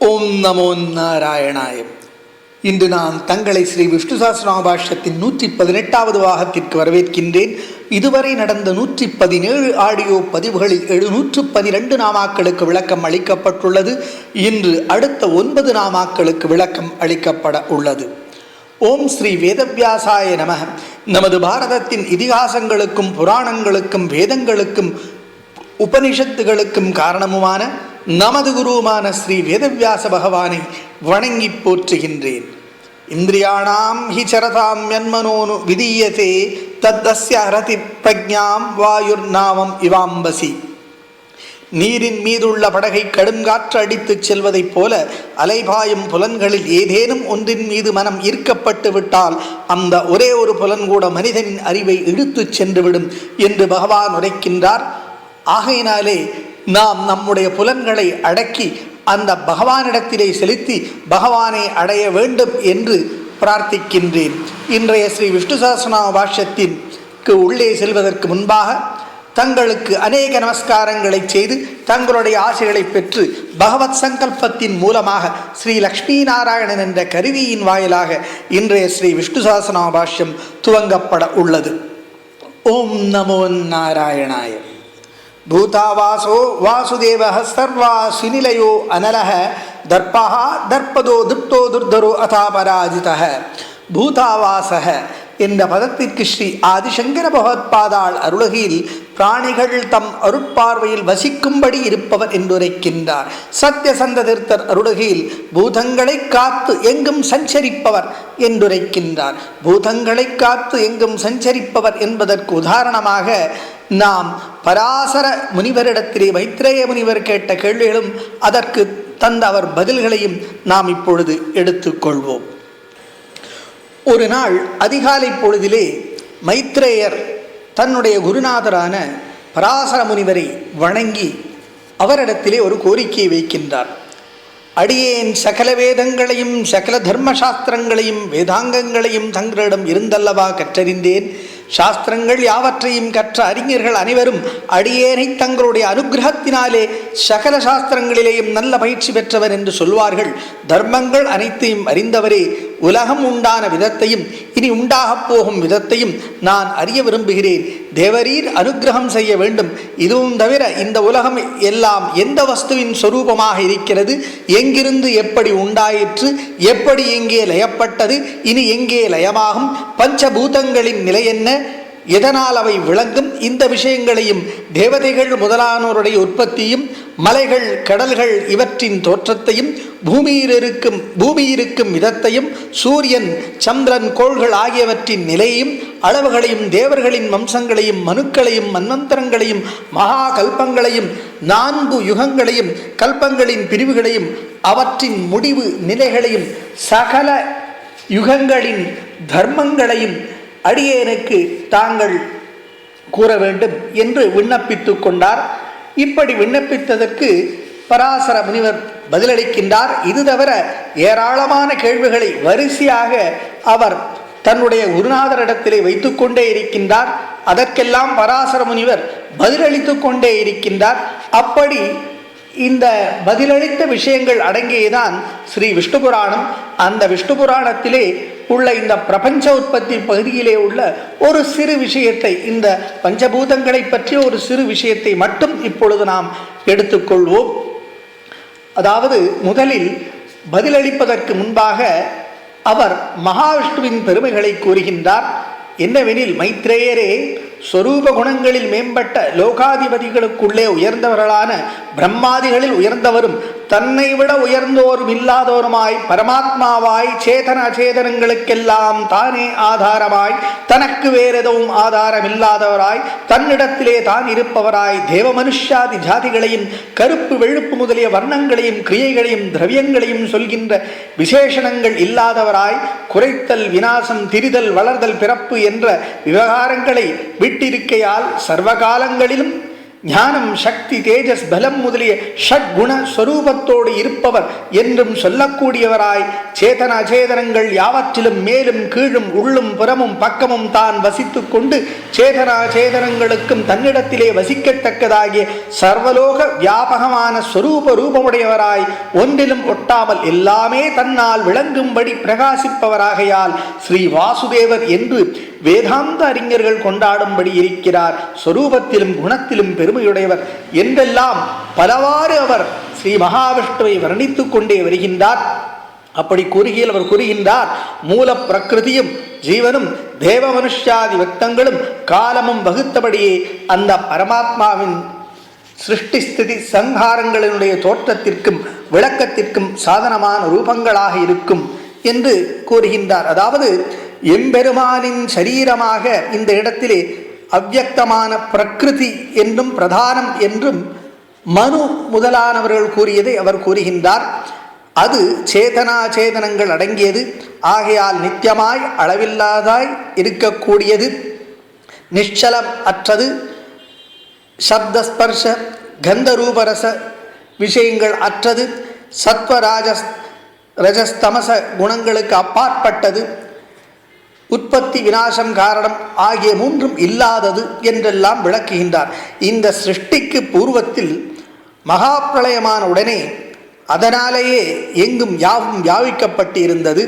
ஓம் நமோ நாராயணாய. இன்று நான் தங்களை ஸ்ரீ விஷ்ணு சஹஸ்ரநாமபாஷ்யத்தின் 118வது பாகத்திற்கு வரவேற்கின்றேன். இதுவரை நடந்த 117 ஆடியோ பதிவுகளில் 712 நாமாக்களுக்கு விளக்கம் அளிக்கப்பட்டுள்ளது. இன்று அடுத்த 9 நாமாக்களுக்கு விளக்கம் அளிக்கப்பட உள்ளது. ஓம் ஸ்ரீ வேதவியாசாய நமः. நமது பாரதத்தின் இதிகாசங்களுக்கும் புராணங்களுக்கும் வேதங்களுக்கும் உபனிஷத்துகளுக்கும் காரணமுமான நமது குருவுமான ஸ்ரீ வேதவியாச பகவானை வணங்கி போற்றுகின்றேன். இந்திரியாணாம் ஹி சரதாம் யன்மனோனு விதீயதே தத்தஸ்ய ஹரதி பிரஜ்ஞாம் வாயுர் நாமம் இவாம்பசி. நீரின் மீதுள்ள படகை கடுங்காற்று அடித்துச் செல்வதைப் போல அலைபாயும் புலன்களில் ஏதேனும் ஒன்றின் மீது மனம் ஈர்க்கப்பட்டு விட்டால் அந்த ஒரே ஒரு புலன் கூட மனிதனின் அறிவை இழுத்துச் சென்றுவிடும் என்று பகவான் உரைக்கின்றார். ஆகையினாலே நாம் நம்முடைய புலன்களை அடக்கி அந்த பகவானிடத்திலே செலுத்தி பகவானை அடைய வேண்டும் என்று பிரார்த்திக்கின்றேன். இன்றைய ஸ்ரீ விஷ்ணு சஹஸ்ரநாம பாஷ்யத்திற்கு உள்ளே செல்வதற்கு முன்பாக தங்களுக்கு அநேக நமஸ்காரங்களை செய்து தங்களுடைய ஆசைகளை பெற்று பகவத் சங்கல்பத்தின் மூலமாக ஸ்ரீ லக்ஷ்மி நாராயணன் என்ற கருவியின் வாயிலாக இன்றைய ஸ்ரீ விஷ்ணு சஹஸ்ரநாம பாஷ்யம் துவங்கப்பட உள்ளது. ஓம் நமோ நாராயணாய. பூதாவாசோ வாசுதேவः சர்வா சுனிலயோ அனலः தர்பः தர்ப்பதோ துப்தோ துர்தரோ அதாபராஜிதः. பூதாவாசக என்ற பதத்திற்கு ஸ்ரீ ஆதிசங்கர பகவத்பாதாள் அருளகியில் பிராணிகள் தம் அருட்பார்வையில் வசிக்கும்படி இருப்பவர் என்றுரைக்கின்றார். சத்யசந்த தீர்த்தர் அருளகியில் பூதங்களை காத்து எங்கும் சஞ்சரிப்பவர் என்றுரைக்கின்றார். பூதங்களை காத்து எங்கும் சஞ்சரிப்பவர் என்பதற்கு உதாரணமாக நாம் பராசர முனிவரிடத்திலே மைத்ரேய முனிவர் கேட்ட கேள்விகளும் அதற்கு தந்த அவர் பதில்களையும் நாம் இப்பொழுது எடுத்துக்கொள்வோம். ஒரு நாள் அதிகாலை பொழுதிலே மைத்ரேயர் தன்னுடைய குருநாதரான பராசர முனிவரை வணங்கி அவரிடத்திலே ஒரு கோரிக்கையை வைக்கின்றார். அடியேன் சகல வேதங்களையும் சகல தர்மசாஸ்திரங்களையும் வேதாங்கங்களையும் தங்களிடம் இருந்தல்லவா கற்றறிந்தேன். சாஸ்திரங்கள் யாவற்றையும் கற்ற அறிஞர்கள் அனைவரும் அடியேனை தங்களுடைய அனுகிரகத்தினாலே சகல சாஸ்திரங்களிலேயும் நல்ல பயிற்சி பெற்றவர் என்று சொல்வார்கள். தர்மங்கள் அனைத்தையும் அறிந்தவரே, உலகம் உண்டான விதத்தையும் இனி உண்டாகப் போகும் விதத்தையும் நான் அறிய விரும்புகிறேன். தேவரீர் அனுகிரகம் செய்ய வேண்டும். இதுவும் தவிர இந்த உலகம் எல்லாம் எந்த வஸ்துவின் சொரூபமாக இருக்கிறது, எங்கிருந்து எப்படி உண்டாயிற்று, எப்படி எங்கே லயப்பட்டது, இனி எங்கே லயமாகும், பஞ்சபூதங்களின் நிலை என்ன, எதனால் அவை விளங்கும், இந்த விஷயங்களையும் தேவதைகள் முதலானோருடைய உற்பத்தியும் மலைகள் கடல்கள் இவற்றின் தோற்றத்தையும் பூமியிருக்கும் விதத்தையும் சூரியன் சந்திரன் கோள்கள் ஆகியவற்றின் நிலையையும் அளவுகளையும் தேவர்களின் வம்சங்களையும் மனுக்களையும் மன்வந்தரங்களையும் மகா கல்பங்களையும் 4 யுகங்களையும் கல்பங்களின் பிரிவுகளையும் அவற்றின் முடிவு நிலைகளையும் சகல யுகங்களின் தர்மங்களையும் அடியேனுக்கு தாங்கள் கூற வேண்டும் என்று விண்ணப்பித்து கொண்டார். இப்படி விண்ணப்பித்ததற்கு பராசர முனிவர் பதிலளிக்கின்றார். இது தவிர ஏராளமான கேள்விகளை வரிசையாக அவர் தன்னுடைய குருநாதரிடத்திலே வைத்து கொண்டே இருக்கின்றார். அதற்கெல்லாம் பராசர முனிவர் பதிலளித்து கொண்டே இருக்கின்றார். அப்படி இந்த பதிலளித்த விஷயங்கள் அடங்கியதான் ஸ்ரீ விஷ்ணு புராணம். அந்த விஷ்ணு புராணத்திலே உள்ள இந்த பிரபஞ்ச உற்பத்தி பகுதியிலே உள்ள ஒரு சிறு விஷயத்தை, இந்த பஞ்சபூதங்களை பற்றிய ஒரு சிறு விஷயத்தை மட்டும் இப்பொழுது நாம் எடுத்துக்கொள்வோம். அதாவது முதலில் பதிலளிப்பதற்கு முன்பாக அவர் மகாவிஷ்ணுவின் பெருமைகளை கூறுகின்றார். என்னவெனில், மைத்ரேயரே, ஸ்வரூப குணங்களில் மேம்பட்ட லோகாதிபதிகளுக்குள்ளே உயர்ந்தவர்களான பிரம்மாதிகளில் உயர்ந்தவரும் தன்னை விட உயர்ந்தோரும் இல்லாதோருமாய் பரமாத்மாவாய் சேதன அச்சேதனங்களுக்கெல்லாம் தானே ஆதாரமாய் தனக்கு வேறெதுவும் ஆதாரம் இல்லாதவராய் தன்னிடத்திலே தான் இருப்பவராய் தேவ மனுஷாதி ஜாதிகளையும் கருப்பு வெளுப்பு முதலிய வர்ணங்களையும் கிரியைகளையும் திரவியங்களையும் சொல்கின்ற விசேஷணங்கள் இல்லாதவராய் குறைத்தல் விநாசம் திரிதல் வளர்தல் பிறப்பு என்ற விவகாரங்களை விட்டிருக்கையால் சர்வகாலங்களிலும் ஞானம், சக்தி, தேஜஸ், பலம் முதலிய ஷட்குண ஸ்வரூபத்தோடு இருப்பவர் என்றும் சொல்லக்கூடியவராய் சேதன அச்சேதனங்கள் யாவற்றிலும் மேலும் கீழும் உள்ளும் புறமும் பக்கமும் தான் வசித்து கொண்டு சேதனாச்சேதனங்களுக்கும் தன்னிடத்திலே வசிக்கத்தக்கதாகிய சர்வலோக வியாபகமான ஸ்வரூப ரூபமுடையவராய் ஒன்றிலும் ஒட்டாமல் எல்லாமே தன்னால் விளங்கும்படி பிரகாசிப்பவராகையால் ஸ்ரீ வாசுதேவர் என்று வேதாந்த அறிஞர்கள் கொண்டாடும்படி இருக்கிறார். ஸ்வரூபத்திலும் குணத்திலும் பெருமையுடையவர் என்றெல்லாம் பலவாறு அவர் ஸ்ரீ மகாவிஷ்ணுவை வர்ணித்துக் கொண்டே வருகின்றார். அப்படி கூறுகையில் அவர் கூறுகின்றார், மூல பிரகிருதியும் ஜீவனும் தேவ மனுஷ்யாதி வக்தங்களும் காலமும் வகுத்தபடியே அந்த பரமாத்மாவின் சிருஷ்டி ஸ்திதி சங்காரங்களினுடைய தோற்றத்திற்கும் விளக்கத்திற்கும் சாதனமான ரூபங்களாக இருக்கும் என்று கூறுகின்றார். அதாவது எம்பெருமானின் சரீரமாக இந்த இடத்திலே அவ்யக்தமான பிரகிருதி என்றும் பிரதானம் என்றும் மனு முதலானவர்கள் கூறியதை அவர் கூறுகின்றார். அது சேதனாச்சேதனங்கள் அடங்கியது. ஆகையால் நித்தியமாய் அளவில்லாதாய் இருக்கக்கூடியது, நிச்சலம் அற்றது, சப்தஸ்பர்ஷ கந்தரூபரச விஷயங்கள் அற்றது, சத்வராஜஸ் ரஜஸ்தமச குணங்களுக்கு அப்பாற்பட்டது, உற்பத்தி விநாசம் காரணம் ஆகிய மூன்றும் இல்லாதது என்றெல்லாம் விளக்குகின்றார். இந்த சிருஷ்டிக்கு பூர்வத்தில் மகா பிரளயமான உடனே அதனாலேயே எங்கும் யாவும் வியாபிக்கப்பட்டு இருந்தது.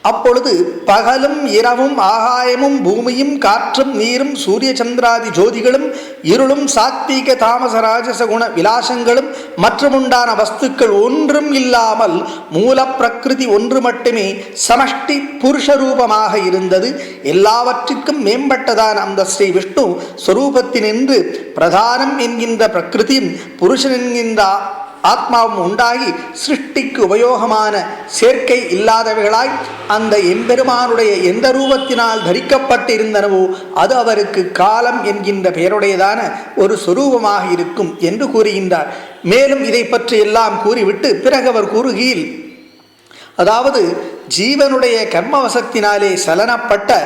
அப்பொழுது பகலும் இரவும் ஆகாயமும் பூமியும் காற்றும் நீரும் சூரிய சந்திராதி ஜோதிகளும் இருளும் சாத்வீக தாமச ராஜச குண விலாசங்களும் மற்றுமுண்டான வஸ்துக்கள் ஒன்றும் இல்லாமல் மூல பிரகிருதி ஒன்று மட்டுமே சமஷ்டி புருஷரூபமாக இருந்தது. எல்லாவற்றுக்கும் மேம்பட்டதான அந்த ஸ்ரீ விஷ்ணு ஸ்வரூபத்தினின்று பிரதானம் என்கின்ற பிரகிருதியும் புருஷன் என்கின்ற ஆத்மாவும் உண்டாகி சிருஷ்டிக்கு உபயோகமான சேர்க்கை இல்லாதவைகளாய் அந்த எம்பெருமானுடைய எந்த ரூபத்தினால் தரிக்கப்பட்டிருந்தனவோ அது அவருக்கு காலம் என்கின்ற பெயருடையதான ஒரு சொரூபமாக இருக்கும் என்று கூறுகின்றார். மேலும் இதை பற்றி எல்லாம் கூறிவிட்டு பிறகு அவர் கூறுகையில், அதாவது ஜீவனுடைய கர்மவசத்தினாலே சலனப்பட்ட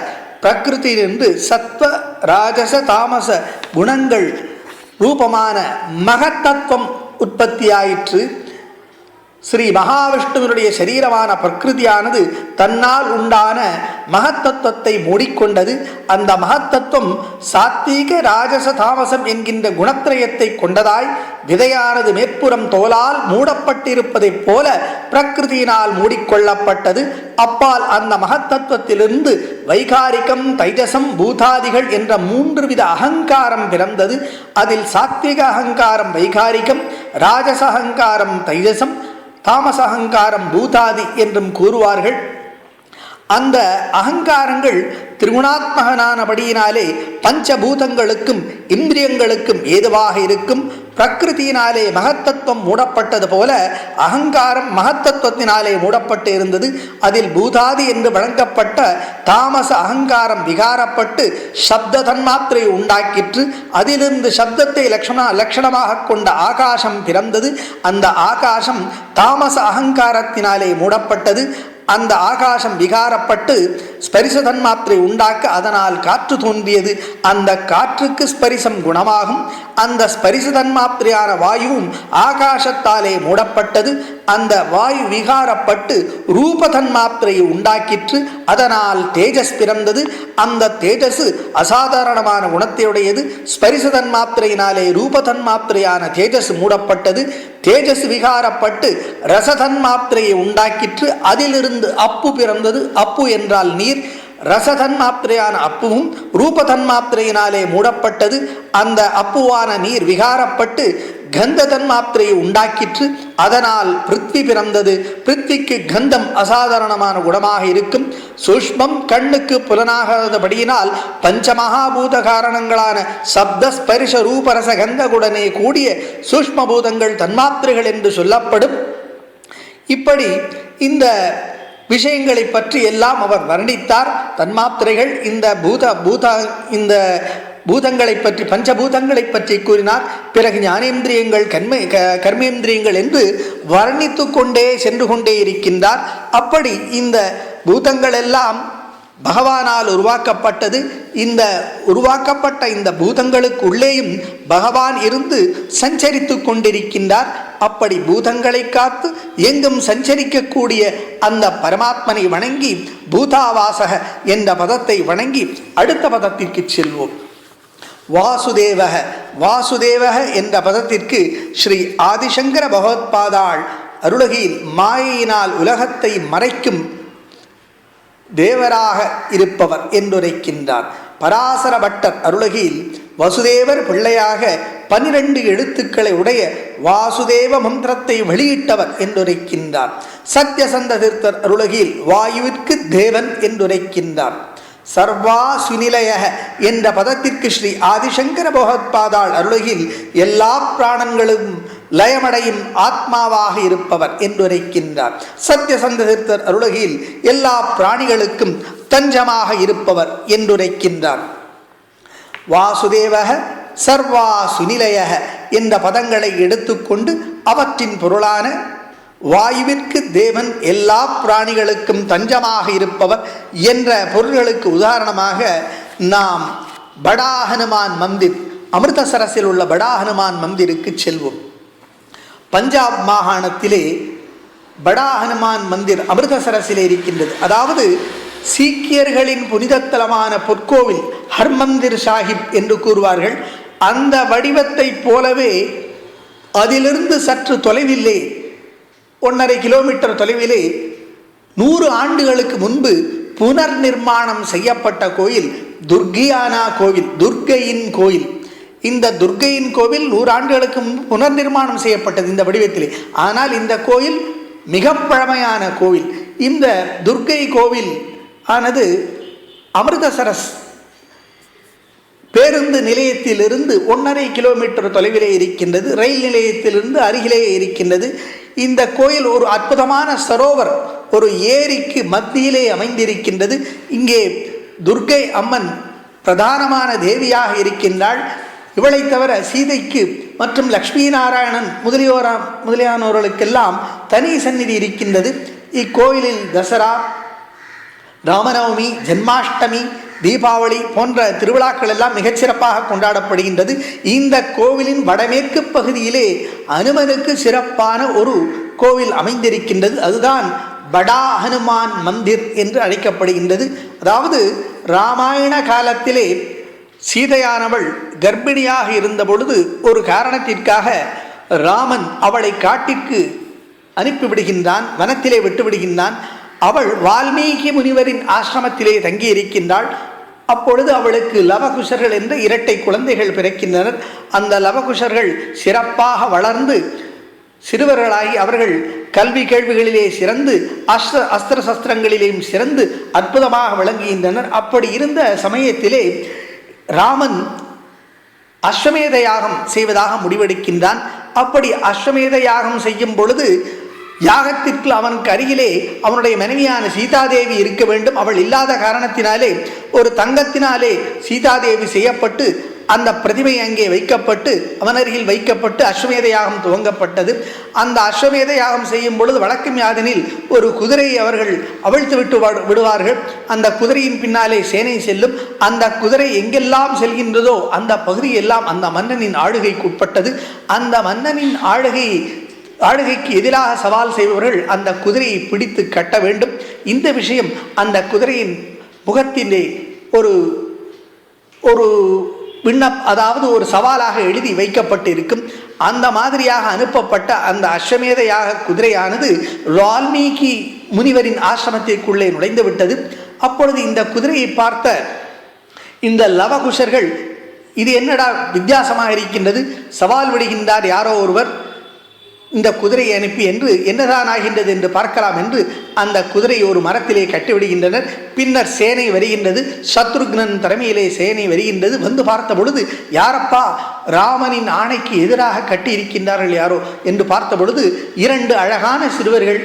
பிரகிருதியிலிருந்து சத்வ ராஜச தாமச குணங்கள் ரூபமான மகத்தத்துவம் உற்பத்தியாயிற்று. ஸ்ரீ மகாவிஷ்ணுவினுடைய சரீரமான பிரகிருதியானது தன்னால் உண்டான மகத்தத்துவத்தை மூடிக்கொண்டது. அந்த மகத்தத்துவம் சாத்வீக ராஜச தாமசம் என்கின்ற குணத்திரயத்தை கொண்டதாய் விதையானது மேற்புறம் தோலால் மூடப்பட்டிருப்பதைப் போல பிரகிருதியினால் மூடிக்கொள்ளப்பட்டது. அப்பால் அந்த மகத்தத்துவத்திலிருந்து வைகாரிகம், தைஜசம், பூதாதிகள் என்ற 3 வித அகங்காரம் பிறந்தது. அதில் சாத்விக அகங்காரம் வைகாரிகம், ராஜச அகங்காரம் தைஜசம், தாமச அகங்காரம் பூதாதி என்றும் கூறுவார்கள். அந்த அகங்காரங்கள் திரிகுணாத்மகனானபடியினாலே பஞ்சபூதங்களுக்கும் இந்திரியங்களுக்கும் ஏதுவாக இருக்கும். பிரகிருதியினாலே மகத்தத்துவம் மூடப்பட்டது போல அகங்காரம் மகத்தத்துவத்தினாலே மூடப்பட்டு இருந்தது. அதில் பூதாதி என்று வழங்கப்பட்ட தாமச அகங்காரம் விகாரப்பட்டு சப்த தன்மாத்திரை உண்டாக்கிற்று. அதிலிருந்து சப்தத்தை லட்சணமாக கொண்ட ஆகாசம் பிறந்தது. அந்த ஆகாசம் தாமச அகங்காரத்தினாலே மூடப்பட்டது. அந்த ஆகாசம் விகாரப்பட்டு ஸ்பரிச தன்மாத்திரை உண்டாக்க அதனால் காற்று தோன்றியது. அந்த காற்றுக்கு ஸ்பரிசம் குணமாகும். அந்த ஸ்பரிச தன்மாத்திரையான வாயுவும் ஆகாசத்தாலே மூடப்பட்டது. அந்த வாயு விகாரப்பட்டு ரூப தன்மாத்திரையை உண்டாக்கிற்று. அதனால் தேஜஸ் பிறந்தது. அந்த தேஜஸ் அசாதாரணமான குணத்தையுடையது. ஸ்பரிச தன்மாத்திரையினாலே ரூப தன்மாத்திரையான தேஜஸ் மூடப்பட்டது. தேஜஸ் விகாரப்பட்டு ரசதன்மாத்திரையை உண்டாக்கிற்று. அதிலிருந்து அப்பு பிறந்தது. அப்பு என்றால் நீர். ரசதன்மாத்திரையான அப்புவும் ரூபதன்மாத்திரையினாலே மூடப்பட்டது. அந்த அப்புவான நீர் விகாரப்பட்டு கந்த தன்மாத்திரையை உண்டாக்கிற்று. அதனால் பிருத்வி பிறந்தது. பிருத்விக்கு கந்தம் அசாதாரணமான குணமாக இருக்கும். சூஷ்மம் கண்ணுக்கு புலனாகாதபடியினால் பஞ்சமகாபூத காரணங்களான சப்த ஸ்பரிச ரூபரச கந்தகுடனே கூடிய சூஷ்மபூதங்கள் தன்மாத்திரைகள் என்று சொல்லப்படும். இப்படி இந்த விஷயங்களை பற்றி எல்லாம் அவர் வர்ணித்தார். தன்மாத்திரைகள் இந்த இந்த பூதங்களை பற்றி பஞ்சபூதங்களை பற்றி கூறினார். பிறகு ஞானேந்திரியங்கள் கர்மேந்திரியங்கள் என்று வர்ணித்து கொண்டே சென்று கொண்டே இருக்கின்றார். அப்படி இந்த பூதங்கள் எல்லாம் பகவானால் உருவாக்கப்பட்டது. இந்த உருவாக்கப்பட்ட இந்த பூதங்களுக்கு உள்ளேயும் பகவான் இருந்து சஞ்சரித்து கொண்டிருக்கின்றார். அப்படி பூதங்களை காத்து எங்கும் சஞ்சரிக்கக்கூடிய அந்த பரமாத்மனை வணங்கி பூதாவாசக என்ற பதத்தை வணங்கி அடுத்த பதத்திற்கு செல்வோம். வாசுதேவக. வாசுதேவக என்ற பதத்திற்கு ஸ்ரீ ஆதிசங்கர பகவத்பாதாள் அருளகியில் மாயையினால் உலகத்தை மறைக்கும் தேவராக இருப்பவர் என்றுரைக்கின்றார். பராசர பட்டர் அருளகியில் வசுதேவர் பிள்ளையாக 12 எழுத்துக்களை உடைய வாசுதேவ மந்திரத்தை வெளியிட்டவர் என்றுரைக்கின்றார். சத்யசந்த தீர்த்தர் அருளகியில் வாயுவிற்கு தேவன் என்றுரைக்கின்றார். சர்வா சுனிலய என்ற பதத்திற்கு ஸ்ரீ ஆதிசங்கர பகவத்பாதாள் அருளகில் எல்லா பிராணங்களும் லயமடையும் ஆத்மாவாக இருப்பவர் என்றுரைக்கின்றார். சத்யசந்த தீர்த்தர் அருளகில் எல்லா பிராணிகளுக்கும் தஞ்சமாக இருப்பவர் என்றுரைக்கின்றார். வாசுதேவக சர்வா சுனிலய என்ற பதங்களை எடுத்துக்கொண்டு அவற்றின் பொருளான வாயுவிற்கு தேவன் எல்லா பிராணிகளுக்கும் தஞ்சமாக இருப்பவர் என்ற பொருள்களுக்கு உதாரணமாக நாம் படா ஹனுமான் மந்திர், அமிர்தசரஸில் உள்ள படா ஹனுமான் மந்திருக்கு செல்வோம். பஞ்சாப் மாகாணத்திலே படா ஹனுமான் மந்திர் அமிர்தசரஸிலே இருக்கின்றது. அதாவது சீக்கியர்களின் புனிதத்தலமான பொற்கோவில் ஹர்மந்திர் சாஹிப் என்று கூறுவார்கள். அந்த வடிவத்தை போலவே அதிலிருந்து சற்று தொலைவிலே 1.5 கிலோமீட்டர் தொலைவிலே 100 ஆண்டுகளுக்கு முன்பு புனர் நிர்மாணம் செய்யப்பட்ட கோயில் துர்கியானா கோவில், துர்க்கையின் கோயில். இந்த துர்க்கையின் கோவில் 100 ஆண்டுகளுக்கு முன்பு புனர் நிர்மாணம் செய்யப்பட்டது இந்த வடிவத்திலே. ஆனால் இந்த கோயில் மிக பழமையான கோவில். இந்த துர்க்கை கோவில் ஆனது அமிர்தசரஸ் பேருந்து நிலையத்திலிருந்து 1.5 கிலோமீட்டர் தொலைவிலே இருக்கின்றது. ரயில் நிலையத்திலிருந்து அருகிலேயே இருக்கின்றது. இந்த கோயில் ஒரு அற்புதமான சரோவர், ஒரு ஏரிக்கு மத்தியிலே அமைந்திருக்கின்றது. இங்கே துர்க்கை அம்மன் பிரதானமான தேவியாக இருக்கின்றாள். இவளை தவிர சீதைக்கு மற்றும் லக்ஷ்மி நாராயணன் முதலியானவர்களுக்கெல்லாம் தனி சந்நிதி இருக்கின்றது. இக்கோயிலில் தசரா, ராமநவமி, ஜென்மாஷ்டமி, தீபாவளி போன்ற திருவிழாக்கள் எல்லாம் மிகச்சிறப்பாக கொண்டாடப்படுகின்றது. இந்த கோவிலின் வடமேற்கு பகுதியிலே அனுமனுக்கு சிறப்பான ஒரு கோவில் அமைந்திருக்கின்றது. அதுதான் படா ஹனுமான் மந்திர் என்று அழைக்கப்படுகின்றது. அதாவது ராமாயண காலத்திலே சீதையானவள் கர்ப்பிணியாக இருந்த பொழுது ஒரு காரணத்திற்காக ராமன் அவளை காட்டிற்கு அனுப்பிவிடுகின்றான், வனத்திலே விட்டுவிடுகின்றான். அவள் வால்மீகி முனிவரின் ஆசிரமத்திலே தங்கி இருக்கின்றாள். அப்பொழுது அவளுக்கு லவகுஷர்கள் என்ற 2 குழந்தைகள் பிறக்கின்றனர். அந்த லவகுஷர்கள் சிறப்பாக வளர்ந்து சிறுவர்களாகி அவர்கள் கல்வி கேள்விகளிலே சிறந்து அஸ்திர சஸ்திரங்களிலேயும் சிறந்து அற்புதமாக விளங்குகின்றனர். அப்படி இருந்த சமயத்திலே ராமன் அஸ்வமேத யாகம் செய்வதாக முடிவெடுக்கின்றான். அப்படி அஸ்வமேத யாகம் செய்யும் பொழுது யாகத்திற்கு அவனுக்கு அருகிலே அவனுடைய மனைவியான சீதாதேவி இருக்க வேண்டும். அவள் இல்லாத காரணத்தினாலே ஒரு தங்கத்தினாலே சீதாதேவி செய்யப்பட்டு அந்த பிரதிமை அங்கே வைக்கப்பட்டு அவன் அருகில் வைக்கப்பட்டு அஸ்வமேத யாகம் துவங்கப்பட்டது. அந்த அஸ்வமேத யாகம் செய்யும் பொழுது வழக்கம் யாதெனில் ஒரு குதிரையை அவர்கள் அவிழ்த்து விடுவார்கள். அந்த குதிரையின் பின்னாலே சேனை செல்லும். அந்த குதிரை எங்கெல்லாம் செல்கின்றதோ அந்த பகுதியெல்லாம் அந்த மன்னனின் ஆளுகைக்கு உட்பட்டது. அந்த மன்னனின் ஆளுகைக்கு எதிராக சவால் செய்பவர்கள் அந்த குதிரையை பிடித்து கட்ட வேண்டும். இந்த விஷயம் அந்த குதிரையின் முகத்திலே ஒரு அதாவது ஒரு சவாலாக எழுதி வைக்கப்பட்டு இருக்கும். அந்த மாதிரியாக அனுப்பப்பட்ட அந்த அஸ்வமேத யாக குதிரையானது வால்மீகி முனிவரின் ஆசிரமத்திற்குள்ளே நுழைந்து விட்டது. அப்பொழுது இந்த குதிரையை பார்த்த இந்த லவகுஷர்கள், இது என்னடா வித்தியாசமாக இருக்கின்றது, சவால் விடுகின்றார் யாரோ ஒருவர், இந்த குதிரையை அனுப்பி என்று என்னதான் ஆகின்றது என்று பார்க்கலாம் என்று அந்த குதிரையை ஒரு மரத்திலே கட்டிவிடுகின்றனர். பின்னர் சேனை வருகின்றது. சத்ருக்னன் தலைமையிலே சேனை வருகின்றது. வந்து பார்த்த பொழுது யாரப்பா ராமனின் ஆணைக்கு எதிராக கட்டி இருக்கின்றார்கள் யாரோ என்று பார்த்த பொழுது 2 அழகான சிறுவர்கள்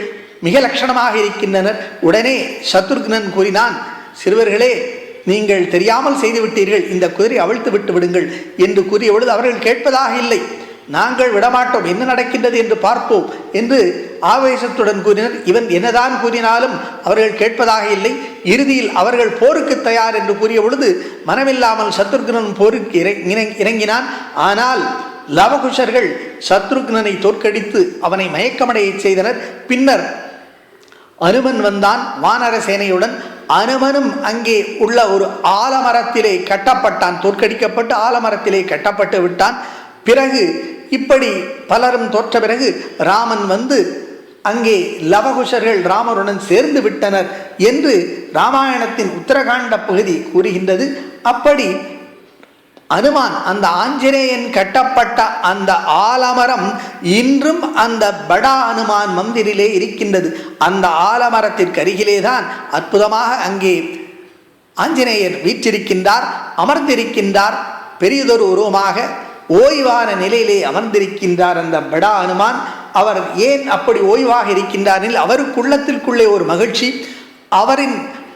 மிக லட்சணமாக இருக்கின்றனர். உடனே சத்ருக்னன் கூறினான், சிறுவர்களே, நீங்கள் தெரியாமல் செய்துவிட்டீர்கள், இந்த குதிரை அவிழ்த்து விட்டு விடுங்கள் என்று கூறிய பொழுது அவர்கள் கேட்பதாக இல்லை. நாங்கள் விடமாட்டோம், என்ன நடக்கின்றது என்று பார்ப்போம் என்று ஆவேசத்துடன் கூறினர். இவன் என்னதான் கூறினாலும் அவர்கள் கேட்பதாக இல்லை. இறுதியில் அவர்கள் போருக்கு தயார் என்று கூறிய பொழுது மனமில்லாமல் சத்ருக்னன் போருக்கு இறங்கினான். ஆனால் லவகுஷர்கள் சத்ருக்னனை தோற்கடித்து அவனை மயக்கமடைய செய்தனர். பின்னர் அனுமன் வந்தான் வானர சேனையுடன். அனுமனும் அங்கே உள்ள ஒரு ஆலமரத்திலே கட்டப்பட்டான். தோற்கடிக்கப்பட்டு ஆலமரத்திலே கட்டப்பட்டு விட்டான். பிறகு இப்படி பலரும் தோற்ற பிறகு ராமன் வந்து அங்கே லவகுஷர்கள் ராமருடன் சேர்ந்து விட்டனர் என்று ராமாயணத்தின் உத்தரகாண்ட பகுதி கூறுகின்றது. அப்படி அனுமான் அந்த ஆஞ்சநேயன் கட்டப்பட்ட அந்த ஆலமரம் இன்றும் அந்த படா அனுமான் மந்திரிலே இருக்கின்றது. அந்த ஆலமரத்திற்கு அருகிலேதான் அற்புதமாக அங்கே ஆஞ்சநேயர் வீற்றிருக்கின்றார், அமர்ந்திருக்கின்றார். பெரியதொரு உருவமாக ஓய்வான நிலையிலே அமர்ந்திருக்கின்றார் அந்த படா அனுமான். அவர் ஏன் அப்படி ஓய்வாக இருக்கின்றார்? அவருக்குள்ளத்திற்குள்ளே ஒரு மகிழ்ச்சி.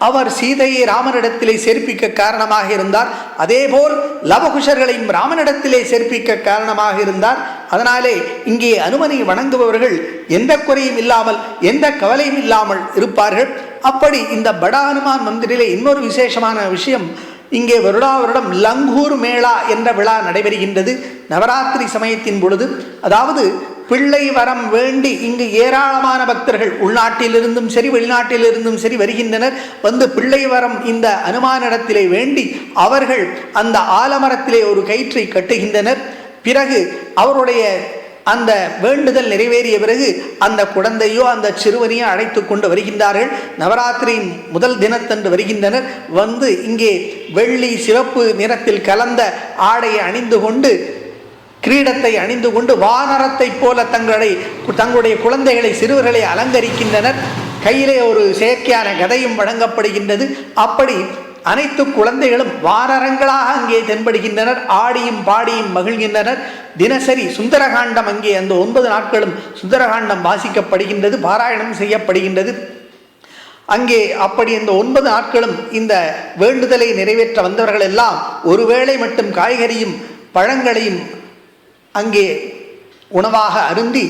அவர் சீதையை ராமனிடத்திலே சேர்ப்பிக்க காரணமாக இருந்தார். அதேபோல் லவகுஷர்களையும் ராமனிடத்திலே சேர்ப்பிக்க காரணமாக இருந்தார். அதனாலே இங்கே அனுமனை வணங்குபவர்கள் எந்த குறையும் இல்லாமல் எந்த கவலையும் இல்லாமல் இருப்பார்கள். அப்படி இந்த படா அனுமான் மந்திரிலே இன்னொரு விசேஷமான விஷயம், இங்கே வருடம் லங்கூர் மேளா என்ற விழா நடைபெறுகின்றது நவராத்திரி சமயத்தின் பொழுது. அதாவது பிள்ளை வரம் வேண்டி இங்கு ஏராளமான பக்தர்கள் உள்நாட்டிலிருந்தும் சரி வெளிநாட்டிலிருந்தும் சரி வருகின்றனர். வந்து பிள்ளை வரம் இந்த அனுமானிடத்திலே வேண்டி அவர்கள் அந்த ஆலமரத்திலே ஒரு கயிற்றை கட்டுகின்றனர். பிறகு அவருடைய அந்த வேண்டுதல் நிறைவேறிய பிறகு அந்த குழந்தையோ அந்த சிறுவனையோ அழைத்து கொண்டு வருகின்றார்கள். நவராத்திரியின் முதல் தினத்தன்று வருகின்றனர். வந்து இங்கே வெள்ளி சிவப்பு நிறத்தில் கலந்த ஆடையை அணிந்து கொண்டு கிரீடத்தை அணிந்து கொண்டு வானரத்தை போல தங்களுடைய குழந்தைகளை சிறுவர்களை அலங்கரிக்கின்றனர். கையிலே ஒரு செயற்கையான கதையும் வழங்கப்படுகின்றது. அப்படி அனைத்து குழந்தைகளும் வானரங்களாக அங்கே தென்படுகின்றனர். ஆடியும் பாடியும் மகிழ்கின்றனர். தினசரி சுந்தரகாண்டம் அங்கே அந்த 9 நாட்களும் சுந்தரகாண்டம் வாசிக்கப்படுகின்றது, பாராயணம் செய்யப்படுகின்றது. அங்கே அப்படி இந்த 9 நாட்களும் இந்த வேண்டுதலை நிறைவேற்ற வந்தவர்கள் எல்லாம் ஒருவேளை மட்டும் காய்கறியும் பழங்களையும் அங்கே உணவாக அருந்தி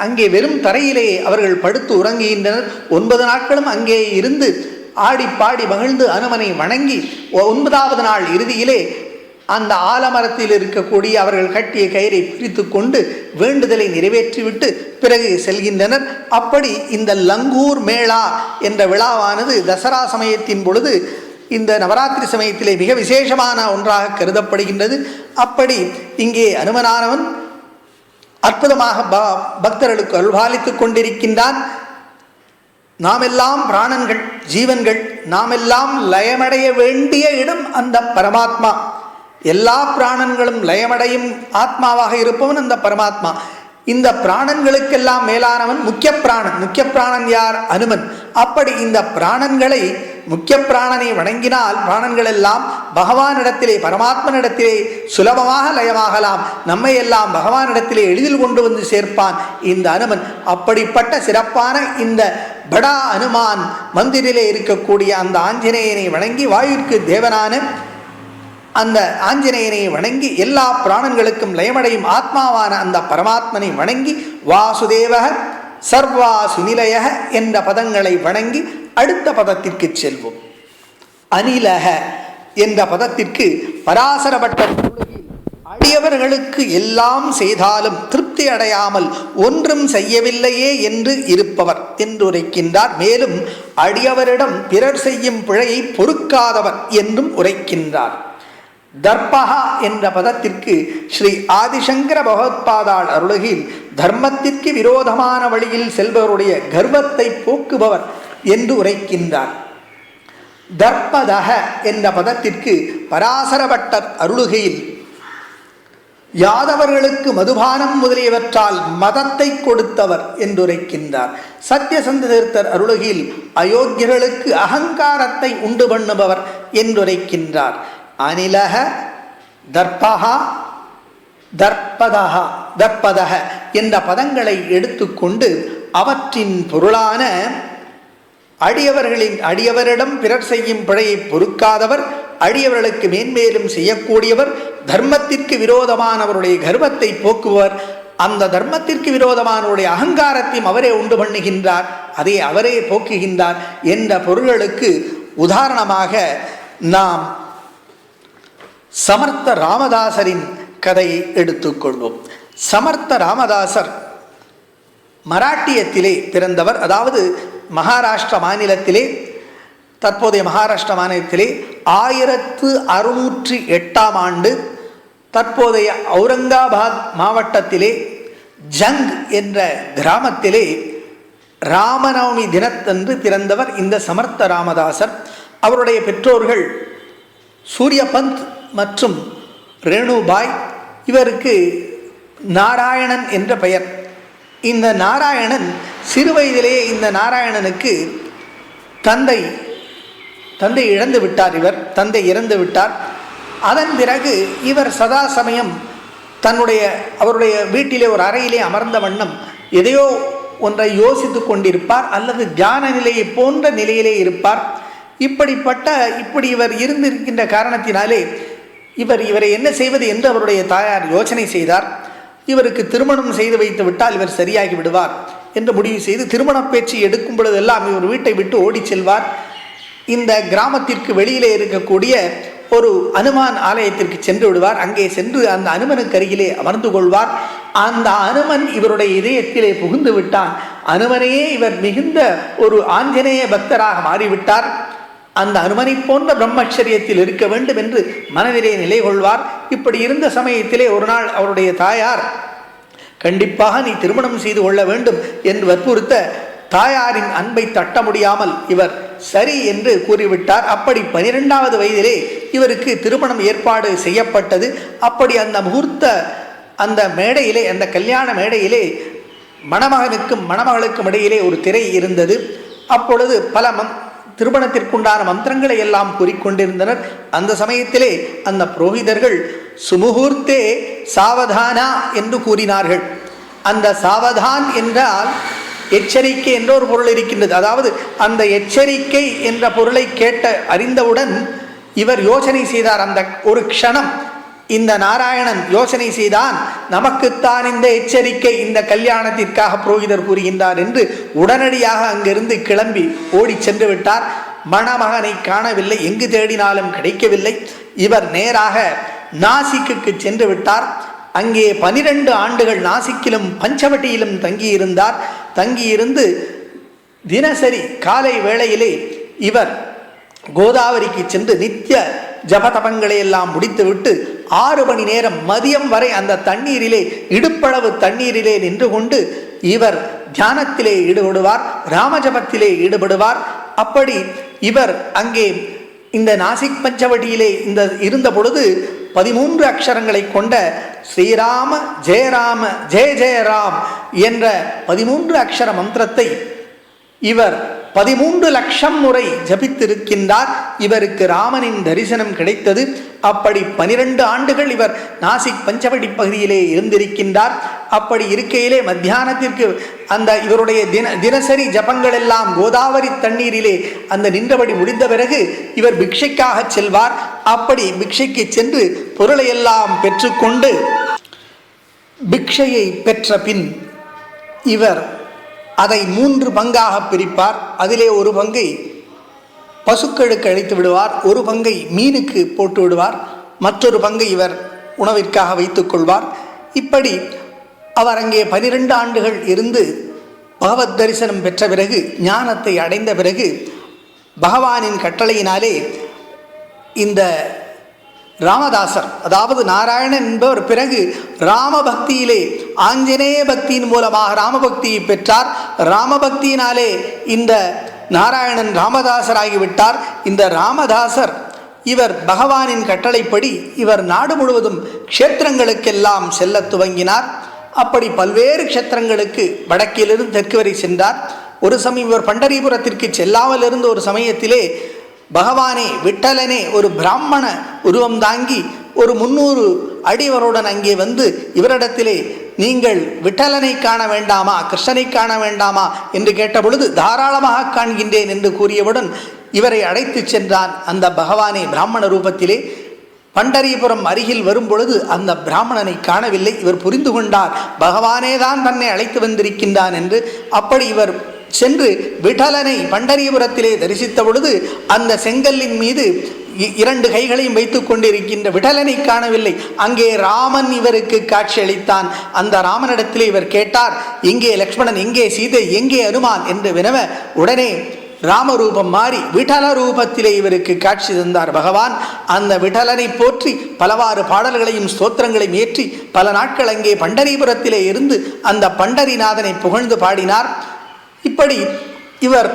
அங்கே வெறும் தரையிலே அவர்கள் படுத்து உறங்குகின்றனர். 9 நாட்களும் அங்கே இருந்து ஆடி பாடி மகிழ்ந்து அனுமனை வணங்கி 9வது நாள் இறுதியிலே அந்த ஆலமரத்தில் இருக்கக்கூடிய அவர்கள் கட்டிய கயிறை பிரித்து கொண்டு வேண்டுதலை நிறைவேற்றிவிட்டு பிறகு செல்கின்றனர். அப்படி இந்த லங்கூர் மேளா என்ற விழாவானது தசரா சமயத்தின் பொழுது இந்த நவராத்திரி சமயத்திலே மிக விசேஷமான ஒன்றாக கருதப்படுகின்றது. அப்படி இங்கே அனுமனானவன் அற்புதமாக பக்தர்களுக்கு அருள்பாலித்துக் கொண்டிருக்கின்றான். நாமெல்லாம் பிராணன்கள், ஜீவன்கள், நாமெல்லாம் லயமடைய வேண்டிய இடம் அந்த பரமாத்மா. எல்லா பிராணன்களும் லயமடையும் ஆத்மாவாக இருப்பவன் அந்த பரமாத்மா. இந்த பிராணன்களுக்கெல்லாம் மேலானவன் முக்கிய பிராணன் யார்? அனுமன். அப்படி இந்த பிராணன்களை முக்கிய பிராணனை வணங்கினால் பிராணன்கள் எல்லாம் பகவானிடத்திலே பரமாத்மனிடத்திலே சுலபமாக லயமாகலாம். நம்மை எல்லாம் பகவானிடத்திலே எளிதில் கொண்டு வந்து சேர்ப்பான் இந்த அனுமன். அப்படிப்பட்ட சிறப்பான இந்த படா அனுமான் மந்திரிலே இருக்கக்கூடிய அந்த ஆஞ்சநேயனை வணங்கி வாயுவிற்கு தேவனான அந்த ஆஞ்சநேயனை வணங்கி எல்லா பிராணன்களுக்கும் லயமடையும் ஆத்மாவான அந்த பரமாத்மனை வணங்கி வாசுதேவக சர்வா சுநிலய என்ற பதங்களை வணங்கி அடுத்த பதத்திற்கு செல்வோம். அனிலக என்ற பதத்திற்கு பராசரப்பட்ட அடியவர்களுக்கு எல்லாம் செய்தாலும் திருப்தி அடையாமல் ஒன்றும் செய்யவில்லையே என்று இருப்பவர் என்று உரைக்கின்றார். மேலும் அடியவரிடம் பிறர் செய்யும் பிழையை பொறுக்காதவர் என்றும் உரைக்கின்றார். தர்பகா என்ற பதத்திற்கு ஸ்ரீ ஆதிசங்கர பகவத்பாதாள் அருளுகில் தர்மத்திற்கு விரோதமான வழியில் செல்பவருடைய கர்வத்தை போக்குபவர் என்று உரைக்கின்றார். தர்பதக என்ற பதத்திற்கு பராசரபட்டர் அருளுகையில் யாதவர்களுக்கு மதுபானம் முதலியவற்றால் மதத்தை கொடுத்தவர் என்று உரைக்கின்றார். சத்யசந்த தீர்த்தர் அருளுகையில் அயோக்கியர்களுக்கு அகங்காரத்தை உண்டு பண்ணுபவர் என்று உரைக்கின்றார். அனிலக தர்பகா தர்பதக என்ற பதங்களை எடுத்துக்கொண்டு அவற்றின் பொருளான அடியவரிடம் பிறர் செய்யும் பிழையை பொறுக்காதவர், அடியவர்களுக்கு மேன்மேலும் செய்யக்கூடியவர், தர்மத்திற்கு விரோதமானவருடைய கர்வத்தை போக்குவர், அந்த தர்மத்திற்கு விரோதமானவருடைய அகங்காரத்தையும் அவரே உண்டு பண்ணுகின்றார், அதை அவரே போக்குகின்றார் என்ற பொருள்களுக்கு உதாரணமாக நாம் சமர்த்த ராமதாசரின் கதையை எடுத்துக்கொள்வோம். சமர்த்த ராமதாசர் மராட்டியத்திலே பிறந்தவர். அதாவது மகாராஷ்டிர மாநிலத்திலே, தற்போதைய மகாராஷ்டிர மாநிலத்திலே 1608ஆம் ஆண்டு தற்போதைய அவுரங்காபாத் மாவட்டத்திலே ஜங் என்ற கிராமத்திலே ராமநவமி தினத்தன்று பிறந்தவர் இந்த சமர்த்த ராமதாசர். அவருடைய பெற்றோர்கள் சூரியபந்த் மற்றும் ரேணுபாய். இவருக்கு நாராயணன் என்ற பெயர். இந்த நாராயணன் சிறு வயதிலேயே இந்த நாராயணனுக்கு தந்தை இழந்து விட்டார். தந்தை இறந்து விட்டார். அதன் பிறகு இவர் சதா சமயம் அவருடைய வீட்டிலே ஒரு அறையிலே அமர்ந்த வண்ணம் எதையோ ஒன்றை யோசித்து கொண்டிருப்பார், அல்லது தியான நிலையை போன்ற நிலையிலே இருப்பார். இப்படி இவர் இருந்திருக்கின்ற காரணத்தினாலே இவரை என்ன செய்வது என்று அவருடைய தாயார் யோசனை செய்தார். இவருக்கு திருமணம் செய்து வைத்து விட்டால் இவர் சரியாகி விடுவார் என்று முடிவு செய்து திருமண பேச்சு எடுக்கும் பொழுதெல்லாம் இவர் வீட்டை விட்டு ஓடி செல்வார். இந்த கிராமத்திற்கு வெளியிலே இருக்கக்கூடிய ஒரு அனுமான் ஆலயத்திற்கு சென்று விடுவார். அங்கே சென்று அந்த அனுமனுக்கு அருகிலே அமர்ந்து கொள்வார். அந்த அனுமன் இவருடைய இதயத்திலே புகுந்து விட்டான். அனுமனையே இவர் மிகுந்த ஒரு ஆஞ்சநேய பக்தராக மாறிவிட்டார். அந்த அனுமனை போன்ற பிரம்மச்சரியத்தில் இருக்க வேண்டும் என்று மனதிலே நிலை கொள்வார். இப்படி இருந்த சமயத்திலே ஒரு நாள் அவருடைய தாயார், கண்டிப்பாக நீ திருமணம் செய்து கொள்ள வேண்டும் என்று வற்புறுத்த தாயாரின் அன்பை தட்ட முடியாமல் இவர் சரி என்று கூறிவிட்டார். அப்படி 12வது வயதிலே இவருக்கு திருமணம் ஏற்பாடு செய்யப்பட்டது. அப்படி அந்த மேடையிலே, அந்த கல்யாண மேடையிலே மணமகனுக்கும் மணமகளுக்கும் இடையிலே ஒரு திரை இருந்தது. அப்பொழுது பல திருமணத்திற்குண்டான மந்திரங்களை எல்லாம் கூறிக்கொண்டிருந்தனர். அந்த சமயத்திலே அந்த புரோகிதர்கள் சுமுகூர்த்தே சாவதானா என்று கூறினார்கள். அந்த சாவதான் என்றால் எச்சரிக்கை என்ற ஒரு பொருள் இருக்கின்றது. அதாவது அந்த எச்சரிக்கை என்ற பொருளை அறிந்தவுடன் இவர் யோசனை செய்தார். அந்த ஒரு க்ஷணம் இந்த நாராயணன் யோசனை செய்தான், நமக்குத்தான் இந்த எச்சரிக்கை இந்த கல்யாணத்திற்காக புரோகிதர் கூறுகின்றார் என்று உடனடியாக அங்கிருந்து கிளம்பி ஓடி சென்று விட்டார். மணமகனை காணவில்லை, எங்கு தேடினாலும் கிடைக்கவில்லை. இவர் நேராக நாசிக்கு சென்று விட்டார். அங்கே 12 ஆண்டுகள் நாசிக்கிலும் பஞ்சவட்டியிலும் தங்கியிருந்து தினசரி காலை வேளையிலே இவர் கோதாவரிக்கு சென்று நித்திய ஜபதபங்களை எல்லாம் முடித்துவிட்டு 6 மணி நேரம் மதியம் வரை அந்த தண்ணீரிலே, இடுப்பளவு தண்ணீரிலே நின்று கொண்டு இவர் தியானத்திலே ஈடுபடுவார், ராமஜபத்திலே ஈடுபடுவார். அப்படி இவர் அங்கே இந்த நாசிக் பஞ்சவட்டியிலே இருந்த பொழுது 13 அக்ஷரங்களை கொண்ட ஸ்ரீராம ஜெயராம ஜெய ஜெயராம் என்ற 13 அக்ஷர மந்திரத்தை இவர் 13 லட்சம் முறை ஜபித்திருக்கின்றார். இவருக்கு ராமனின் தரிசனம் கிடைத்தது. அப்படி 12 ஆண்டுகள் இவர் நாசிக் பஞ்சவடி பகுதியிலே இருந்திருக்கின்றார். அப்படி இருக்கையிலே மத்தியானத்திற்கு அந்த இவருடைய தினசரி ஜபங்கள் எல்லாம் கோதாவரி தண்ணீரிலே அந்த நின்றபடி முடிந்த பிறகு இவர் பிக்ஷைக்காக செல்வார். அப்படி பிக்ஷைக்கு சென்று பொருளை எல்லாம் பெற்றுக்கொண்டு பிக்ஷையை பெற்ற பின் இவர் அதை 3 பங்காக பிரிப்பார். அதிலே ஒரு பங்கை பசுக்களுக்கு அளித்து விடுவார், ஒரு பங்கை மீனுக்கு போட்டு விடுவார், மற்றொரு பங்கை இவர் உணவிற்காக வைத்துக் கொள்வார். இப்படி அவர் அங்கே 12 ஆண்டுகள் இருந்து பகவத் தரிசனம் பெற்ற பிறகு, ஞானத்தை அடைந்த பிறகு, பகவானின் கட்டளையினாலே இந்த ராமதாசர், அதாவது நாராயணன் என்பவர் பிறகு ராமபக்தியிலே ஆஞ்சநேய பக்தியின் மூலமாக ராமபக்தியை பெற்றார். ராமபக்தியினாலே இந்த நாராயணன் ராமதாசராகிவிட்டார். இந்த ராமதாசர் இவர் பகவானின் கட்டளைப்படி இவர் நாடு முழுவதும் க்ஷேத்திரங்களுக்கெல்லாம் செல்ல துவங்கினார். அப்படி பல்வேறு க்ஷேத்திரங்களுக்கு வடக்கிலிருந்து தெற்கு வரை சென்றார். ஒரு சமயம் இவர் பண்டரிபுரத்திற்கு செல்லாமல் இருந்த ஒரு சமயத்திலே பகவானே விட்டலனே ஒரு பிராமண உருவம் தாங்கி ஒரு 300 அடிவருடன் அங்கே வந்து இவரிடத்திலே, நீங்கள் விட்டலனை காண வேண்டாமா, கிருஷ்ணனை காண வேண்டாமா என்று கேட்டபொழுது தாராளமாக காண்கின்றேன் என்று கூறியவுடன் இவரை அழைத்து சென்றான். அந்த பகவானே பிராமண ரூபத்திலே பண்டரிபுரம் அருகில் வரும்பொழுது அந்த பிராமணனை காணவில்லை. இவர் புரிந்து கொண்டார், பகவானே தான் தன்னை அழைத்து வந்திருக்கின்றான் என்று. அப்படி இவர் சென்று விட்டலனை பண்டரிபுரத்திலே தரிசித்த பொழுது அந்த செங்கல்லின் மீது 2 கைகளையும் வைத்து கொண்டிருக்கின்ற விட்டலனை காணவில்லை. அங்கே ராமன் இவருக்கு காட்சி அளித்தான். அந்த ராமனிடத்திலே இவர் கேட்டார், எங்கே லக்ஷ்மணன், எங்கே சீதை, எங்கே அனுமான் என்று வினவ உடனே ராமரூபம் மாறி விட்டல ரூபத்திலே இவருக்கு காட்சி தந்தார் பகவான். அந்த விட்டலனை போற்றி பலவாறு பாடல்களையும் ஸ்தோத்திரங்களையும் ஏற்றி பல நாட்கள் அங்கே பண்டரிபுரத்திலே இருந்து அந்த பண்டரிநாதனை புகழ்ந்து பாடினார். இப்படி இவர்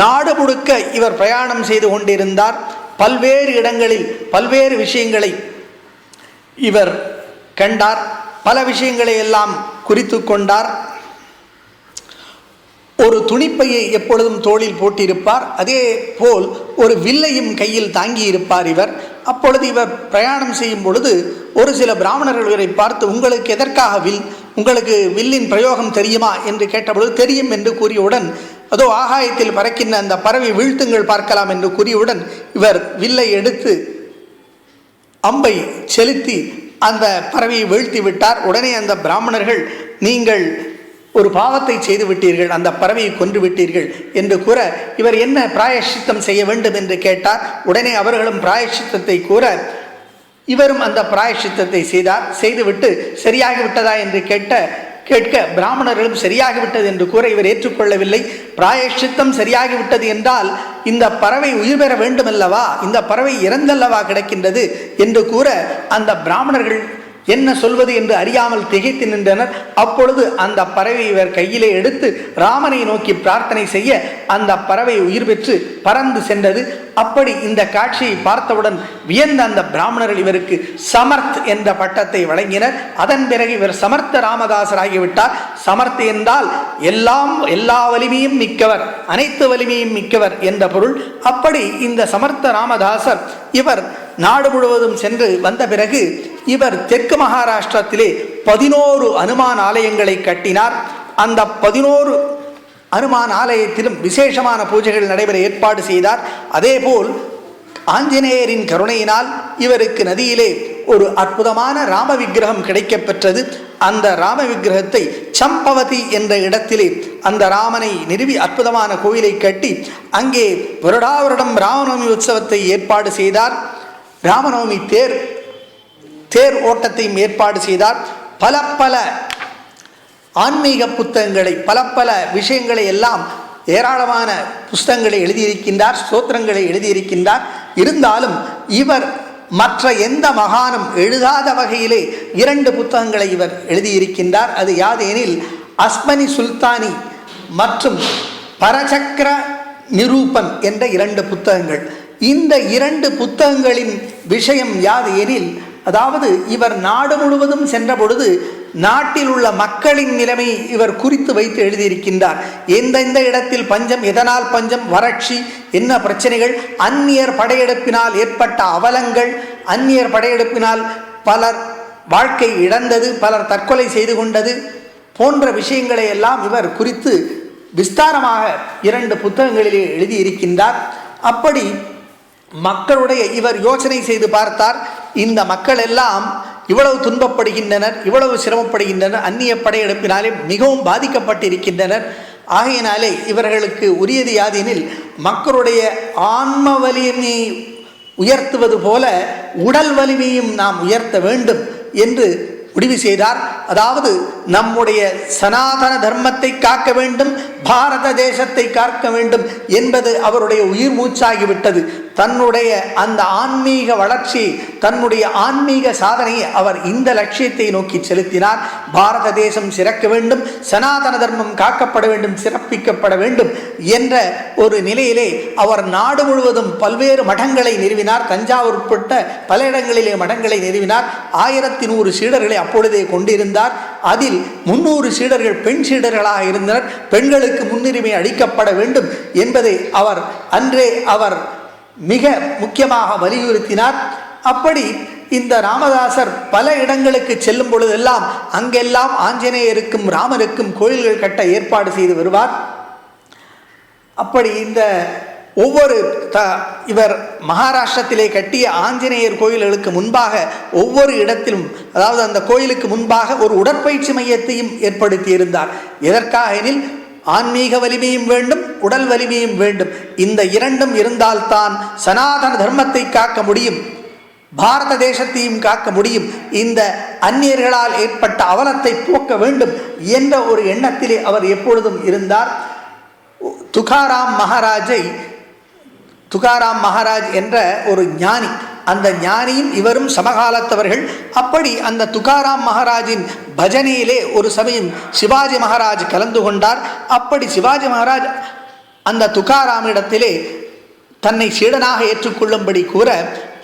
நாடு முழுக்க இவர் பிரயாணம் செய்து கொண்டிருந்தார். பல்வேறு இடங்களில் பல்வேறு விஷயங்களை இவர் கண்டார். பல விஷயங்களை எல்லாம் குறித்து கொண்டார். ஒரு துணிப்பையை எப்பொழுதும் தோளில் போட்டிருப்பார். அதே போல் ஒரு வில்லையும் கையில் தாங்கி இருப்பார் இவர். அப்பொழுது இவர் பிரயாணம் செய்யும் பொழுது ஒரு சில பிராமணர்கள் இவரை பார்த்து, உங்களுக்கு எதற்காக வில், உங்களுக்கு வில்லின் பிரயோகம் தெரியுமா என்று கேட்டபொழுது தெரியும் என்று கூறியவுடன், அதோ ஆகாயத்தில் பறக்கின்ற அந்த பறவை வீழ்த்துங்கள் பார்க்கலாம் என்று கூறியவுடன் இவர் வில்லை எடுத்து அம்பை செலுத்தி அந்த பறவையை வீழ்த்தி விட்டார். உடனே அந்த பிராமணர்கள், நீங்கள் ஒரு பாவத்தை செய்து விட்டீர்கள், அந்த பறவையை கொன்று விட்டீர்கள் என்று கூற, இவர் என்ன பிராயஷ்சித்தம் செய்ய வேண்டும் என்று கேட்டார். உடனே அவர்களும் பிராயஷ்சித்தத்தை கூற இவரும் அந்த பிராயஷ்சித்தத்தை செய்தார். செய்துவிட்டு சரியாகிவிட்டதா என்று கேட்க பிராமணர்களும் சரியாகிவிட்டது என்று கூற இவர் ஏற்றுக்கொள்ளவில்லை. பிராயஷ்சித்தம் சரியாகிவிட்டது என்றால் இந்த பறவை உயிர் பெற வேண்டுமல்லவா, இந்த பறவை இறந்தல்லவா கிடக்கின்றது என்று கூற அந்த பிராமணர்கள் என்ன சொல்வது என்று அறியாமல் திகைத்து நின்றனர். அப்பொழுது அந்த பறவை இவர் கையிலே எடுத்து ராமனை நோக்கி பிரார்த்தனை செய்ய அந்த பறவை உயிர் பெற்று பறந்து சென்றது. அப்படி இந்த காட்சியை பார்த்தவுடன் வியந்த அந்த பிராமணர்கள் இவருக்கு சமர்த் என்ற பட்டத்தை வழங்கினர். அதன் பிறகு இவர் சமர்த்த ராமதாசர் ஆகிவிட்டார். சமர்த் என்றால் எல்லா வலிமையும் மிக்கவர், அனைத்து வலிமையும் மிக்கவர் என்ற பொருள். அப்படி இந்த சமர்த்த ராமதாசர் இவர் நாடு முழுவதும் சென்று வந்த பிறகு இவர் தெற்கு மகாராஷ்டிரத்திலே 11 அனுமான் ஆலயங்களை கட்டினார். அந்த 11 அனுமான் ஆலயத்திலும் விசேஷமான பூஜைகள் நடைபெற ஏற்பாடு செய்தார். அதேபோல் ஆஞ்சநேயரின் கருணையினால் இவருக்கு நதியிலே ஒரு அற்புதமான ராம விக்கிரகம் கிடைக்கப்பெற்றது. அந்த ராம விக்கிரகத்தை சம்பவதி என்ற இடத்திலே அந்த ராமனை நிறுவி அற்புதமான கோயிலை கட்டி அங்கே வருடாவருடம் ராமநவமி உற்சவத்தை ஏற்பாடு செய்தார். ராமநவமி தேர் ஓட்டத்தையும் ஏற்பாடு செய்தார். பல ஆன்மீக புத்தகங்களை பல விஷயங்களை எல்லாம் ஏராளமான புஸ்தகங்களை எழுதியிருக்கின்றார், ஸ்தோத்திரங்களை எழுதியிருக்கின்றார். இருந்தாலும் இவர் மற்ற எந்த மகானும் எழுதாத வகையிலே 2 புத்தகங்களை இவர் எழுதியிருக்கின்றார். அது யாதெனில் அஸ்மனி சுல்தானி மற்றும் பரசக்கர நிரூபன் என்ற 2 புத்தகங்கள். இந்த 2 புத்தகங்களின் விஷயம் யாது எனில், அதாவது இவர் நாடு முழுவதும் சென்ற பொழுது நாட்டில் உள்ள மக்களின் நிலைமை இவர் குறித்து வைத்து எழுதியிருக்கின்றார். எந்தெந்த இடத்தில் பஞ்சம், எதனால் பஞ்சம், வறட்சி, என்ன பிரச்சனைகள், அந்நியர் படையெடுப்பினால் ஏற்பட்ட அவலங்கள், அந்நியர் படையெடுப்பினால் பலர் வாழ்க்கை இழந்தது, பலர் தற்கொலை செய்து கொண்டது போன்ற விஷயங்களை எல்லாம் இவர் குறித்து விஸ்தாரமாக 2 புத்தகங்களிலே எழுதியிருக்கின்றார். அப்படி மக்களுடைய இவர் யோசனை செய்து பார்த்தார். இந்த மக்கள் எல்லாம் இவ்வளவு துன்பப்படுகின்றனர், இவ்வளவு சிரமப்படுகின்றனர், அந்நிய படையெடுப்பினாலே மிகவும் பாதிக்கப்பட்டிருக்கின்றனர். ஆகையினாலே இவர்களுக்கு உரியது யாதெனில் மக்களுடைய ஆன்ம வலிமையை உயர்த்துவது போல உடல் வலிமையும் நாம் உயர்த்த வேண்டும் என்று முடிவு செய்தார். அதாவது நம்முடைய சனாதன தர்மத்தை காக்க வேண்டும், பாரத தேசத்தை காக்க வேண்டும் என்பது அவருடைய உயிர் மூச்சாகிவிட்டது. தன்னுடைய அந்த ஆன்மீக வளர்ச்சி, தன்னுடைய ஆன்மீக சாதனையை அவர் இந்த லட்சியத்தை நோக்கி செலுத்தினார். பாரத தேசம் சிறக்க வேண்டும், சனாதன தர்மம் காக்கப்பட வேண்டும், சிறப்பிக்கப்பட வேண்டும் என்ற ஒரு நிலையிலே அவர் நாடு முழுவதும் பல்வேறு மடங்களை நிறுவினார். தஞ்சாவூர் உட்பட்ட பல இடங்களிலே மடங்களை நிறுவினார். 1100 சீடர்களை அப்பொழுதே கொண்டிருந்தார். அதில் 300 சீடர்கள் பெண் சீடர்களாக இருந்தனர். பெண்களுக்கு முன்னுரிமை அளிக்கப்பட வேண்டும் என்பதை அவர் மிக முக்கியமாக வலியுறுத்தினார். அப்படி இந்த ராமதாசர் பல இடங்களுக்கு செல்லும் பொழுதெல்லாம் அங்கெல்லாம் ஆஞ்சநேயருக்கும் ராமருக்கும் கோயில்கள் கட்ட ஏற்பாடு செய்து வருவார். அப்படி இந்த இவர் மகாராஷ்டிரத்திலே கட்டிய ஆஞ்சநேயர் கோயில்களுக்கு முன்பாக ஒவ்வொரு இடத்திலும், அதாவது அந்த கோயிலுக்கு முன்பாக ஒரு உடற்பயிற்சி மையத்தையும் ஏற்படுத்தியிருந்தார். எதற்காக எனில் ஆன்மீக வலிமையும் வேண்டும், உடல் வலிமையும் வேண்டும். இந்த இரண்டும் இருந்தால்தான் சனாதன தர்மத்தை காக்க முடியும், பாரத தேசத்தையும் காக்க முடியும், இந்த அந்நியர்களால் ஏற்பட்ட அவலத்தை போக்க வேண்டும் என்ற ஒரு எண்ணத்திலே அவர் எப்பொழுதும் இருந்தார். துகாராம் மகாராஜ் என்ற ஒரு ஞானி, அந்த ஞானியும் இவரும் சமகாலத்தவர்கள். அப்படி அந்த துகாராம் மகாராஜின் பஜனையிலே ஒரு சமயம் சிவாஜி மகாராஜ் கலந்து கொண்டார். அப்படி சிவாஜி மகாராஜ் அந்த துகாராமிடத்திலே தன்னை சீடனாக ஏற்றுக்கொள்ளும்படி கூற,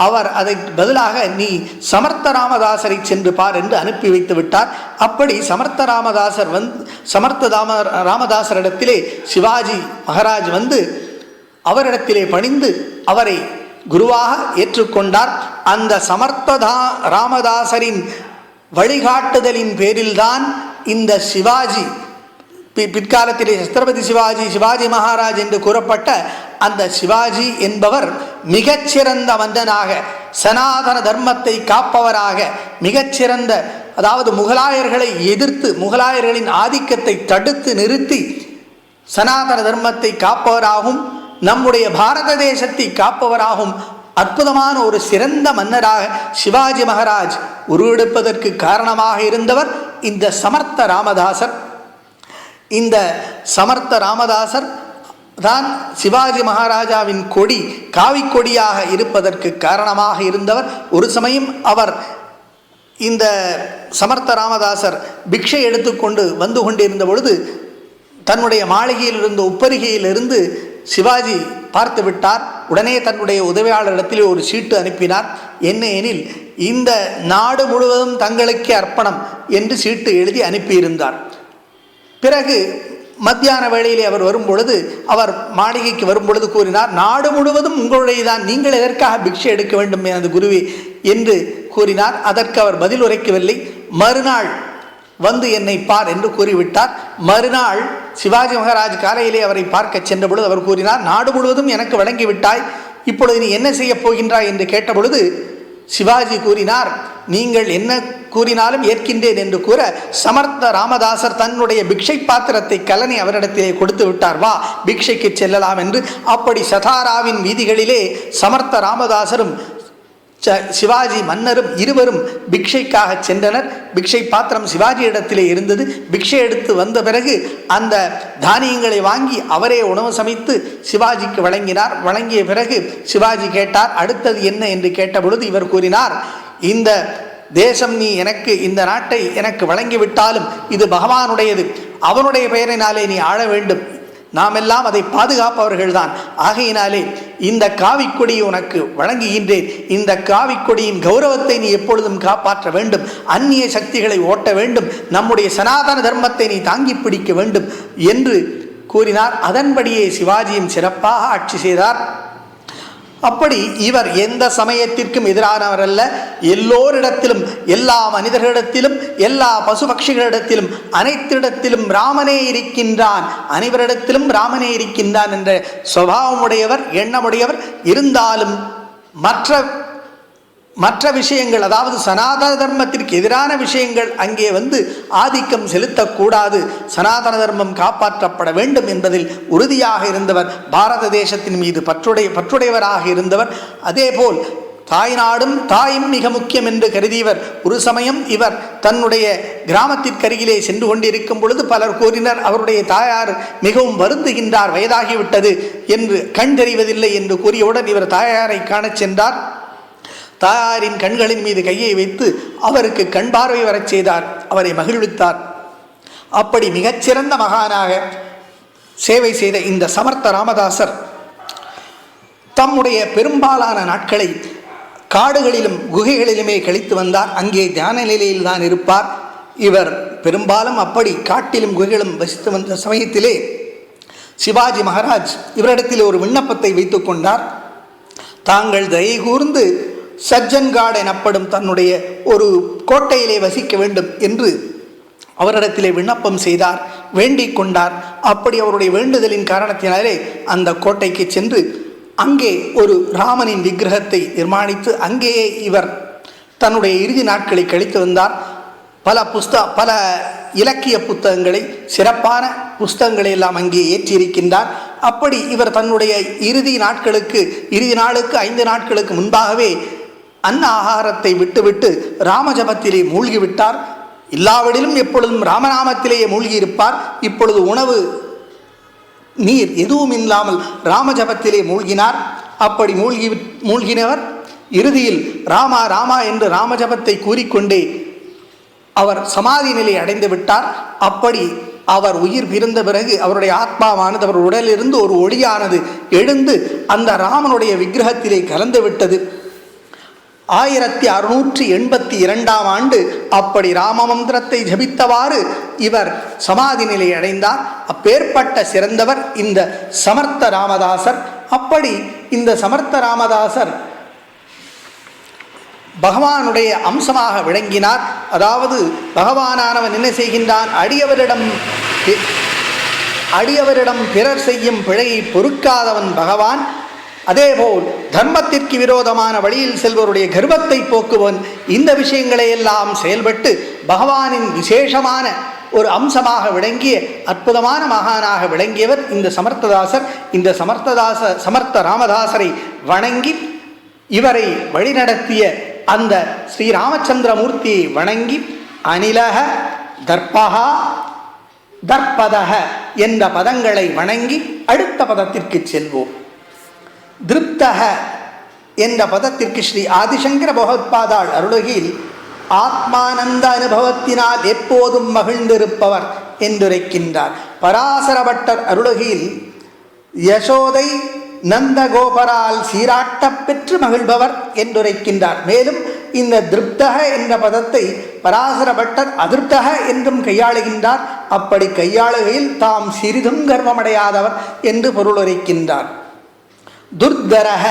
அவர் அதை பதிலாக நீ சமர்த்த ராமதாசரை சென்று பார் என்று அனுப்பி வைத்து விட்டார். அப்படி சமர்த்த ராமதாசரிடத்திலே சிவாஜி மகாராஜ் வந்து அவரிடத்திலே பணிந்து அவரை குருவாக ஏற்றுக்கொண்டார். அந்த சமர்த்த ராமதாசரின் வழிகாட்டுதலின் பேரில்தான் இந்த சிவாஜி, பிற்காலத்திலே சத்ரபதி சிவாஜி மகாராஜ் என்று கூறப்பட்ட அந்த சிவாஜி என்பவர் மிகச்சிறந்த மன்னனாக, சனாதன தர்மத்தை காப்பவராக, மிகச்சிறந்த, அதாவது முகலாயர்களை எதிர்த்து முகலாயர்களின் ஆதிக்கத்தை தடுத்து நிறுத்தி சனாதன தர்மத்தை காப்பவராகவும் நம்முடைய பாரத தேசத்தை காப்பவராகவும் அற்புதமான ஒரு சிறந்த மன்னராக சிவாஜி மகாராஜ் உருவெடுப்பதற்கு காரணமாக இருந்தவர் இந்த சமர்த்த ராமதாசர். இந்த சமர்த்த ராமதாசர் தான் சிவாஜி மகாராஜாவின் கொடி, காவிக்கொடியாக இருப்பதற்கு காரணமாக இருந்தவர். ஒரு சமயம் அவர் இந்த சமர்த்த ராமதாசர் பிக்ஷை எடுத்துக்கொண்டு வந்து கொண்டிருந்த பொழுது தன்னுடைய மாளிகையில் இருந்த உப்பரிகையிலிருந்து சிவாஜி பார்த்து விட்டார். உடனே தன்னுடைய உதவியாளரிடத்திலே ஒரு சீட்டு அனுப்பினார். என்ன எனில், இந்த நாடு முழுவதும் தங்களுக்கே அர்ப்பணம் என்று சீட்டு எழுதி அனுப்பியிருந்தார். பிறகு மத்தியான வேளையிலே அவர் வரும்பொழுது, அவர் மாளிகைக்கு வரும்பொழுது கூறினார், நாடு முழுவதும் உங்களுடையதான், நீங்கள் எதற்காக பிக்ஷை எடுக்க வேண்டும் எனது குருவே என்று கூறினார். அதற்கு அவர் பதில் உரைக்கவில்லை. மறுநாள் வந்து என்னை பார் என்று கூறிவிட்டார். மறுநாள் சிவாஜி மகாராஜ் காலையிலே அவரை பார்க்க சென்ற பொழுது அவர் கூறினார், நாடு முழுவதும் எனக்கு வழங்கிவிட்டாய், இப்பொழுது நீ என்ன செய்ய போகின்றாய் என்று கேட்டபொழுது சிவாஜி கூறினார், நீங்கள் என்ன கூறினாலும் ஏற்கின்றேன் என்று கூற, சமர்த்த ராமதாசர் தன்னுடைய பிக்ஷை பாத்திரத்தை கலனி அவரிடத்திலே கொடுத்து விட்டார். வா, பிக்ஷைக்கு செல்லலாம் என்று. அப்படி சதாராவின் வீதிகளிலே சமர்த்த ராமதாசரும் சிவாஜி மன்னரும் இருவரும் பிக்ஷைக்காக சென்றனர். பிக்ஷை பாத்திரம் சிவாஜி இடத்திலே இருந்தது. பிக்ஷை எடுத்து வந்த பிறகு அந்த தானியங்களை வாங்கி அவரே உணவு சமைத்து சிவாஜிக்கு வழங்கினார். வழங்கிய பிறகு சிவாஜி கேட்டார், அடுத்தது என்ன என்று கேட்டபொழுது இவர் கூறினார், இந்த தேசம் நீ எனக்கு, இந்த நாட்டை எனக்கு வழங்கிவிட்டாலும் இது பகவானுடையது, அவனுடைய பெயரினாலே நீ ஆள வேண்டும், நாம் எல்லாம் அதை பாதுகாப்பவர்கள்தான். ஆகையினாலே இந்த காவிக்கொடியை உனக்கு வழங்குகின்றேன். இந்த காவிக்கொடியின் கௌரவத்தை நீ எப்பொழுதும் காப்பாற்ற வேண்டும், அந்நிய சக்திகளை ஓட்ட வேண்டும், நம்முடைய சனாதன தர்மத்தை நீ தாங்கி பிடிக்க வேண்டும் என்று கூறினார். அதன்படியே சிவாஜியும் சிறப்பாக ஆட்சி செய்தார். அப்படி இவர் எந்த சமயத்திற்கும் எதிரானவர் அல்ல. எல்லோரிடத்திலும், எல்லா மனிதர்களிடத்திலும், எல்லா பசுபக்ஷிகளிடத்திலும், அனைத்திடத்திலும் ராமனே இருக்கின்றான், அனைவரிடத்திலும் ராமனே இருக்கின்றான் என்ற சுபாவமுடையவர், எண்ணமுடையவர். இருந்தாலும் மற்ற விஷயங்கள், அதாவது சனாதன தர்மத்திற்கு எதிரான விஷயங்கள் அங்கே வந்து ஆதிக்கம் செலுத்தக்கூடாது, சனாதன தர்மம் காப்பாற்றப்பட வேண்டும் என்பதில் உறுதியாக இருந்தவர். பாரத தேசத்தின் மீது பற்றுடையவராக இருந்தவர். அதேபோல் தாய்நாடும் தாயும் மிக முக்கியம் என்று கருதியவர். ஒரு சமயம் இவர் தன்னுடைய கிராமத்திற்கருகிலே சென்று கொண்டிருக்கும் பொழுது பலர் கூறினர், அவருடைய தாயார் மிகவும் வருந்துகின்றார், வயதாகிவிட்டது என்று, கண் தெரிவதில்லை என்று கூறியவுடன் இவர் தாயாரை காணச் சென்றார். தாயாரின் கண்களின் மீது கையை வைத்து அவருக்கு கண் பார்வை வரச் செய்தார், அவரை மகிழ்வித்தார். அப்படி மிகச்சிறந்த மகானாக சேவை செய்த இந்த சமர்த்த ராமதாசர் தம்முடைய பெரும்பாலான நாட்களை காடுகளிலும் குகைகளிலுமே கழித்து வந்தார். அங்கே தியான நிலையில் தான் இருப்பார். இவர் பெரும்பாலும் அப்படி காட்டிலும் குகைகளும் வசித்து வந்த சமயத்திலே சிவாஜி மகாராஜ் இவரிடத்தில் ஒரு விண்ணப்பத்தை வைத்து கொண்டார். தாங்கள் தயை கூர்ந்து சஜ்ஜன்காட் எனப்படும் தன்னுடைய ஒரு கோட்டையிலே வசிக்க வேண்டும் என்று அவரிடத்திலே விண்ணப்பம் செய்தார், வேண்டிக் கொண்டார். அப்படி அவருடைய வேண்டுதலின் காரணத்தினாலே அந்த கோட்டைக்கு சென்று அங்கே ஒரு ராமனின் விக்கிரகத்தை நிர்மாணித்து அங்கேயே இவர் தன்னுடைய இறுதி நாட்களை கழித்து வந்தார். பல இலக்கிய புத்தகங்களை, சிறப்பான புஸ்தகங்களை எல்லாம் அங்கே ஏற்றியிருக்கின்றார். அப்படி இவர் தன்னுடைய இறுதி நாளுக்கு 5 நாட்களுக்கு முன்பாகவே அன்ன ஆகாரத்தை விட்டுவிட்டு ராமஜபத்திலே மூழ்கிவிட்டார். இல்லாவிடிலும் எப்பொழுதும் ராமநாமத்திலேயே மூழ்கியிருப்பார். இப்பொழுது உணவு, நீர் எதுவும் இல்லாமல் ராமஜபத்திலே மூழ்கினார். அப்படி மூழ்கினவர் இறுதியில் ராமா ராமா என்று ராமஜபத்தை கூறிக்கொண்டே அவர் சமாதி நிலை அடைந்து விட்டார். அப்படி அவர் உயிர் பிரிந்த பிறகு அவருடைய ஆத்மாவானது அவர் உடலிலிருந்து ஒரு ஒளியானது எழுந்து அந்த ராமனுடைய விக்கிரகத்திலே கலந்து விட்டது. 1682ஆம் ஆண்டு அப்படி ராமமந்திரத்தை ஜபித்தவாறு இவர் சமாதி நிலை அடைந்தார். அப்பேற்பட்ட சிறந்தவர் இந்த சமர்த்த ராமதாசர். அப்படி இந்த சமர்த்த ராமதாசர் பகவானுடைய அம்சமாக விளங்கினார். அதாவது பகவானானவன் என்ன செய்கின்றான்? அடியவரிடம் பிறர் செய்யும் பிழையை பொறுக்காதவன் பகவான். அதேபோல் தர்மத்திற்கு விரோதமான வழியில் செல்வருடைய கர்வத்தை போக்குவன். இந்த விஷயங்களை எல்லாம் செயல்பட்டு பகவானின் விசேஷமான ஒரு அம்சமாக விளங்கிய அற்புதமான மகானாக விளங்கியவர் இந்த சமர்த்ததாசர். இந்த சமர்த்த ராமதாசரை வணங்கி இவரை வழிநடத்திய அந்த ஸ்ரீராமச்சந்திரமூர்த்தியை வணங்கி அனிலக தர்பகா தர்பதக என்ற பதங்களை வணங்கி அடுத்த பதத்திற்கு செல்வோம். திருப்தக என்ற பதத்திற்கு ஸ்ரீ ஆதிசங்கர பகவத்பாதாள் அருளுகையில் ஆத்மானந்த அனுபவத்தினால் எப்போதும் மகிழ்ந்திருப்பவர் என்றுரைக்கின்றார். பராசரபட்டர் அருளுகையில் யசோதை நந்தகோபரால் சீராட்டப் பெற்று மகிழ்பவர் என்றுரைக்கின்றார். மேலும் இந்த திருப்தக என்ற பதத்தை பராசரபட்டர் அதிருப்தக என்றும் கையாளுகின்றார். அப்படி கையாளுகையில் தாம் சிறிதும் கர்வமடையாதவர் என்று பொருளுரைக்கின்றார். துர்தரக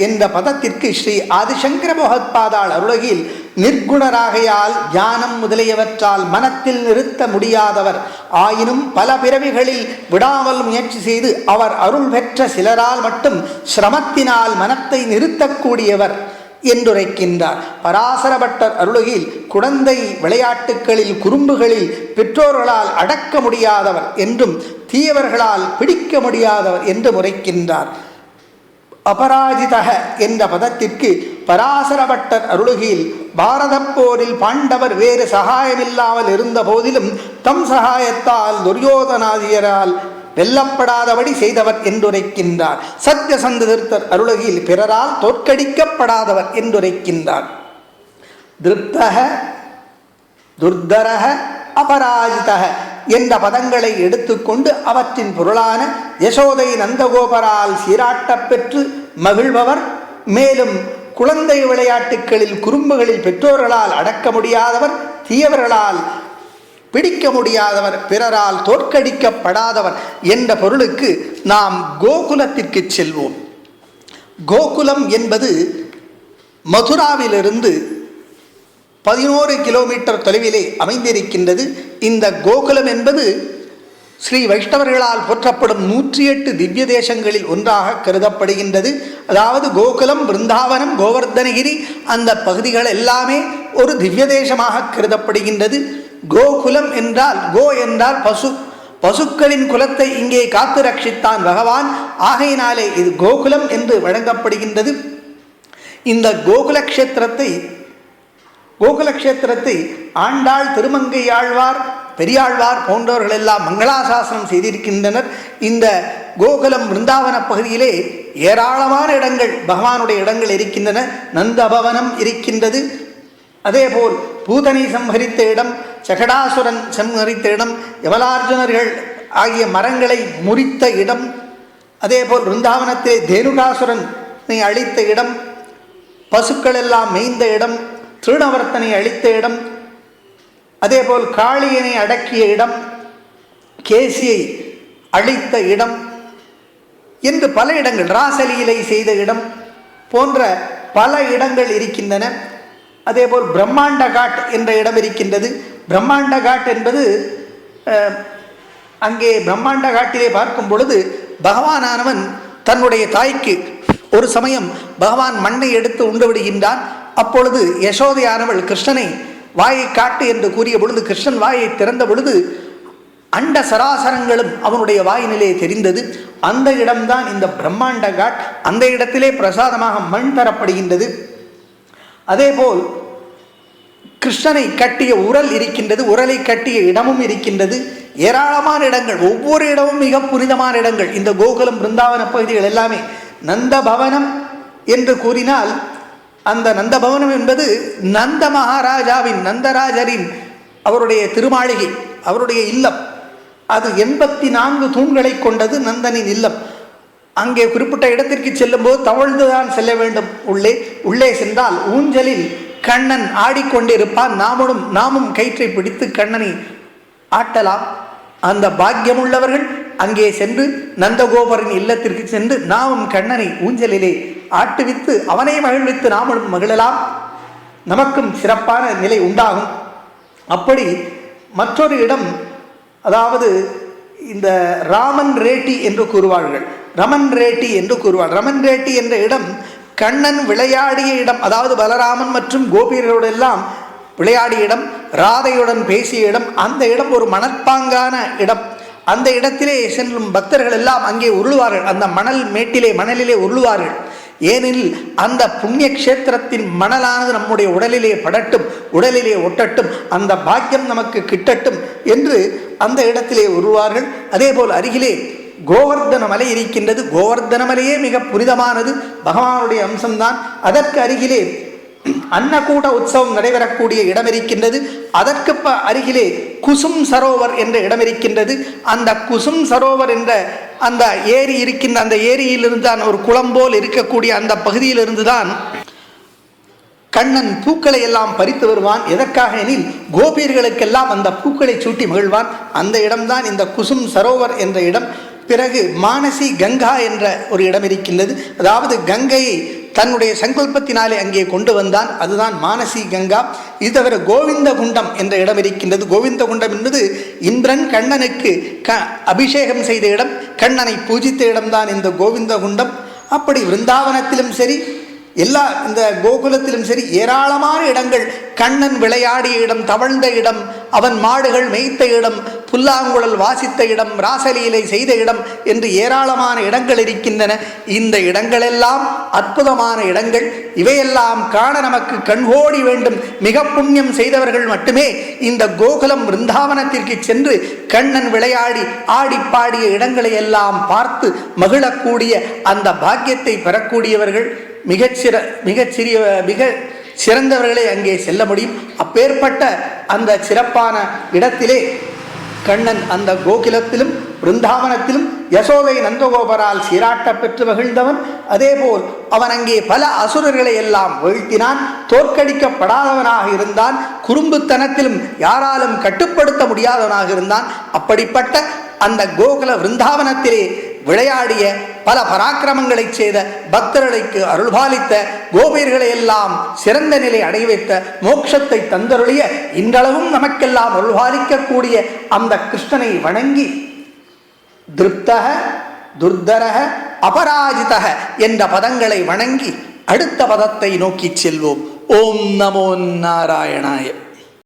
என்ற பதத்திற்கு ஸ்ரீ ஆதிசங்கர பகவத்பாதாள் அருளகில் நிர்குணராகையால் ஞானம் முதலியவற்றால் மனத்தில் நிறுத்த முடியாதவர், ஆயினும் பல பிறவிகளில் விடாமல் முயற்சி செய்து அவர் அருள் பெற்ற சிலரால் மட்டும் சிரமத்தினால் மனத்தை நிறுத்தக்கூடியவர் என்றுரைக்கின்றார். பராசரபட்டர் அருளுகில் குழந்தை விளையாட்டுக்களில் குறும்புகளில் பெற்றோர்களால் அடக்க முடியாதவர் என்றும் தீயவர்களால் பிடிக்க முடியாதவர் என்றும் உரைக்கின்றார். அபராஜிதக என்ற பதத்திற்கு பராசரபட்டர் அருளுகையில் பாரத போரில் பாண்டவர் வேறு சகாயமில்லாமல் இருந்த போதிலும் தம் சகாயத்தால் துரியோதனாதியரால் வெல்லப்படாதபடி செய்தவர் என்றுரைக்கின்றார். சத்யசந்ததீர்த்தர் அருளுகையில் பிறரால் தோற்கடிக்கப்படாதவர் என்றுரைக்கின்றார். திருப்தக துர்தரக அபராஜிதக என்ற பதங்களை எடுத்துக்கொண்டு அவற்றின் பொருளான யசோதை நந்தகோபரால் சீராட்டப் பெற்று மகிழ்பவர், மேலும் குழந்தை விளையாட்டுக்களில் குறும்புகளில் பெற்றோர்களால் அடக்க முடியாதவர், தீயவர்களால் பிடிக்க முடியாதவர், பிறரால் தோற்கடிக்கப்படாதவர் என்ற பொருளுக்கு நாம் கோகுலத்திற்கு செல்வோம். கோகுலம் என்பது மதுராவிலிருந்து 11 கிலோமீட்டர் தொலைவிலே அமைந்திருக்கின்றது. இந்த கோகுலம் என்பது ஸ்ரீ வைஷ்ணவர்களால் போற்றப்படும் 108 திவ்ய தேசங்களில் ஒன்றாக கருதப்படுகின்றது. அதாவது கோகுலம், பிருந்தாவனம், கோவர்தனகிரி அந்த பகுதிகள் எல்லாமே ஒரு திவ்ய தேசமாக கருதப்படுகின்றது. கோகுலம் என்றால் கோ என்றால் பசு, பசுக்களின் குலத்தை இங்கே காத்து ரட்சித்தான் பகவான். ஆகையினாலே இது கோகுலம் என்று வழங்கப்படுகின்றது. இந்த கோகுலக்ஷேத்திரத்தை ஆண்டாள், திருமங்கையாழ்வார், பெரியாழ்வார் போன்றவர்கள் எல்லாம் மங்களாசாசனம் செய்திருக்கின்றனர். இந்த கோகுலம் பிருந்தாவன பகுதியிலே ஏராளமான இடங்கள், பகவானுடைய இடங்கள் இருக்கின்றன. நந்தபவனம் இருக்கின்றது. அதேபோல் பூதனை சம்ஹரித்த இடம், சகடாசுரன் சம்ஹரித்த இடம், யமலார்ஜுனர்கள் ஆகிய மரங்களை முறித்த இடம், அதேபோல் பிருந்தாவனத்திலே தேனுகாசுரனை அழித்த இடம், பசுக்கள் எல்லாம் மேய்ந்த இடம், திருணவர்த்தனை அழித்த இடம், அதேபோல் காளியனை அடக்கிய இடம், கேசியை அழித்த இடம் என்று பல இடங்கள், ராசலீலை செய்த இடம் போன்ற பல இடங்கள் இருக்கின்றன. அதேபோல் பிரம்மாண்ட காட் என்ற இடம் இருக்கின்றது. பிரம்மாண்ட காட் என்பது அங்கே பிரம்மாண்ட காட்டிலே பார்க்கும் பொழுது பகவானானவன் தன்னுடைய தாய்க்கு ஒரு சமயம் பகவான் மண்ணை எடுத்து உண்டு விடுகின்றான். அப்பொழுது யசோதையானவள் கிருஷ்ணனை வாயை காட்டு என்று கூறிய பொழுது கிருஷ்ணன் வாயை திறந்த பொழுது அண்ட சராசரங்களும் அவனுடைய வாயினிலே தெரிந்தது. அந்த இடம்தான் இந்த பிரம்மாண்ட காட். அந்த இடத்திலே பிரசாதமாக மண் தரப்படுகின்றது. அதேபோல் கிருஷ்ணனை கட்டிய உரல் இருக்கின்றது, உரலை கட்டிய இடமும் இருக்கின்றது. ஏராளமான இடங்கள், ஒவ்வொரு இடமும் மிக புனிதமான இடங்கள். இந்த கோகுலம் பிருந்தாவன பகுதிகள் எல்லாமே நந்தபவனம் என்று கூறினால், அந்த நந்தபவனம் என்பது நந்த மகாராஜாவின், நந்தராஜரின் அவருடைய திருமாளிகை, அவருடைய இல்லம். அது 84 தூண்களை கொண்டது நந்தனின் இல்லம். அங்கே குறிப்பிட்ட இடத்திற்கு செல்லும் போது தவழ்ந்துதான் செல்ல வேண்டும். உள்ளே சென்றால் ஊஞ்சலில் கண்ணன் ஆடிக்கொண்டிருப்பான். நாமும் கயிற்றை பிடித்து கண்ணனை ஆட்டலாம். அந்த பாக்கியமுள்ளவர்கள் அங்கே சென்று நந்தகோபரின் இல்லத்திற்கு சென்று நாமும் கண்ணனை ஊஞ்சலிலே ஆட்டுவித்து அவனை மகிழ்வித்து நாமும் மகிழலாம். நமக்கும் சிறப்பான நிலை உண்டாகும். அப்படி மற்றொரு இடம், அதாவது இந்த ராமன் ரேட்டி என்று கூறுவார்கள், ரமன் ரேட்டி என்று கூறுவார். ரமன் ரேட்டி என்ற இடம் கண்ணன் விளையாடிய இடம். அதாவது பலராமன் மற்றும் கோபியர்களோடு எல்லாம் விளையாடிய இடம், ராதையுடன் பேசிய இடம். அந்த இடம் ஒரு மணற்பாங்கான இடம். அந்த இடத்திலே செல்லும் பக்தர்கள் எல்லாம் அங்கே உருளுவார்கள். அந்த மணலிலே உருளுவார்கள். ஏனெனில் அந்த புண்ணிய கஷேத்திரத்தின் மணலானது நம்முடைய உடலிலே படட்டும், உடலிலே ஒட்டட்டும், அந்த பாக்கியம் நமக்கு கிட்டட்டும் என்று அந்த இடத்திலே உருவார்கள். அதே போல் அருகிலே கோவர்தன மலை இருக்கின்றது. கோவர்தன மலையே மிக புனிதமானது, பகவானுடைய அம்சம்தான். அதற்கு அருகிலே அன்னகூட உற்சவம் நடைபெறக்கூடிய இடம் இருக்கின்றது. அதற்கு அருகிலே குசும் சரோவர் என்ற இடம் இருக்கின்றது. அந்த குசும் சரோவர் என்ற அந்த ஏரி இருக்கின்ற அந்த ஏரியிலிருந்து தான், ஒரு குளம் போல் இருக்கக்கூடிய அந்த பகுதியிலிருந்து தான் கண்ணன் பூக்களை எல்லாம் பறித்து வருவான். எதற்காக எனில் கோபியர்களுக்கெல்லாம் அந்த பூக்களை சூட்டி மகிழ்வான். அந்த இடம்தான் இந்த குசும் சரோவர் என்ற இடம். பிறகு மானசி கங்கா என்ற ஒரு இடம் இருக்கின்றது. அதாவது கங்கையை தன்னுடைய சங்கல்பத்தினாலே அங்கே கொண்டு வந்தான். அதுதான் மானசி கங்கா. இது தவிர கோவிந்த குண்டம் என்ற இடம் இருக்கின்றது. கோவிந்த குண்டம் என்பது இந்திரன் கண்ணனுக்கு அபிஷேகம் செய்த இடம், கண்ணனை பூஜித்த இடம்தான் இந்த கோவிந்த குண்டம். அப்படி விருந்தாவனத்திலும் சரி, இந்த கோகுலத்திலும் சரி ஏராளமான இடங்கள், கண்ணன் விளையாடிய இடம், தவழ்ந்த இடம், அவன் மாடுகள் மேய்த்த இடம், புல்லாங்குழல் வாசித்த இடம், ராசலீலை செய்த இடம் என்று ஏராளமான இடங்கள் இருக்கின்றன. இந்த இடங்களெல்லாம் அற்புதமான இடங்கள். இவையெல்லாம் காண நமக்கு கண்கோடி வேண்டும். மிக புண்ணியம் செய்தவர்கள் மட்டுமே இந்த கோகுலம் பிருந்தாவனத்திற்கு சென்று கண்ணன் விளையாடி ஆடி பாடிய இடங்களை எல்லாம் பார்த்து மகிழக்கூடிய அந்த பாக்கியத்தை பெறக்கூடியவர்கள் மிக சிறந்தவர்களே அங்கே செல்ல முடியும். அப்பேற்பட்ட அந்த சிறப்பான இடத்திலே கண்ணன் அந்த கோகுலத்திலும் பிருந்தாவனத்திலும் யசோதை நந்தகோபரால் சீராட்ட பெற்று மகிழ்ந்தவன். அதேபோல் அவன் அங்கே பல அசுரர்களை எல்லாம் வீழ்த்தினான். தோற்கடிக்கப்படாதவனாக இருந்தான். குறும்புத்தனத்திலும் யாராலும் கட்டுப்படுத்த முடியாதவனாக இருந்தான். அப்படிப்பட்ட அந்த கோகுல விருந்தாவனத்திலே விளையாடிய பல பராக்கிரமங்களை செய்த பக்தர்களுக்கு அருள்பாலித்த கோபியர்களை எல்லாம் சிறந்த நிலை அடைய வைத்த மோட்சத்தை தந்தருளிய இன்றளவும் நமக்கெல்லாம் அருள்பாலிக்கக்கூடிய அந்த கிருஷ்ணனை வணங்கி திருப்தக துர்தரக அபராஜிதக என்ற பதங்களை வணங்கி அடுத்த பதத்தை நோக்கி செல்வோம். ஓம் நமோ நாராயணாய.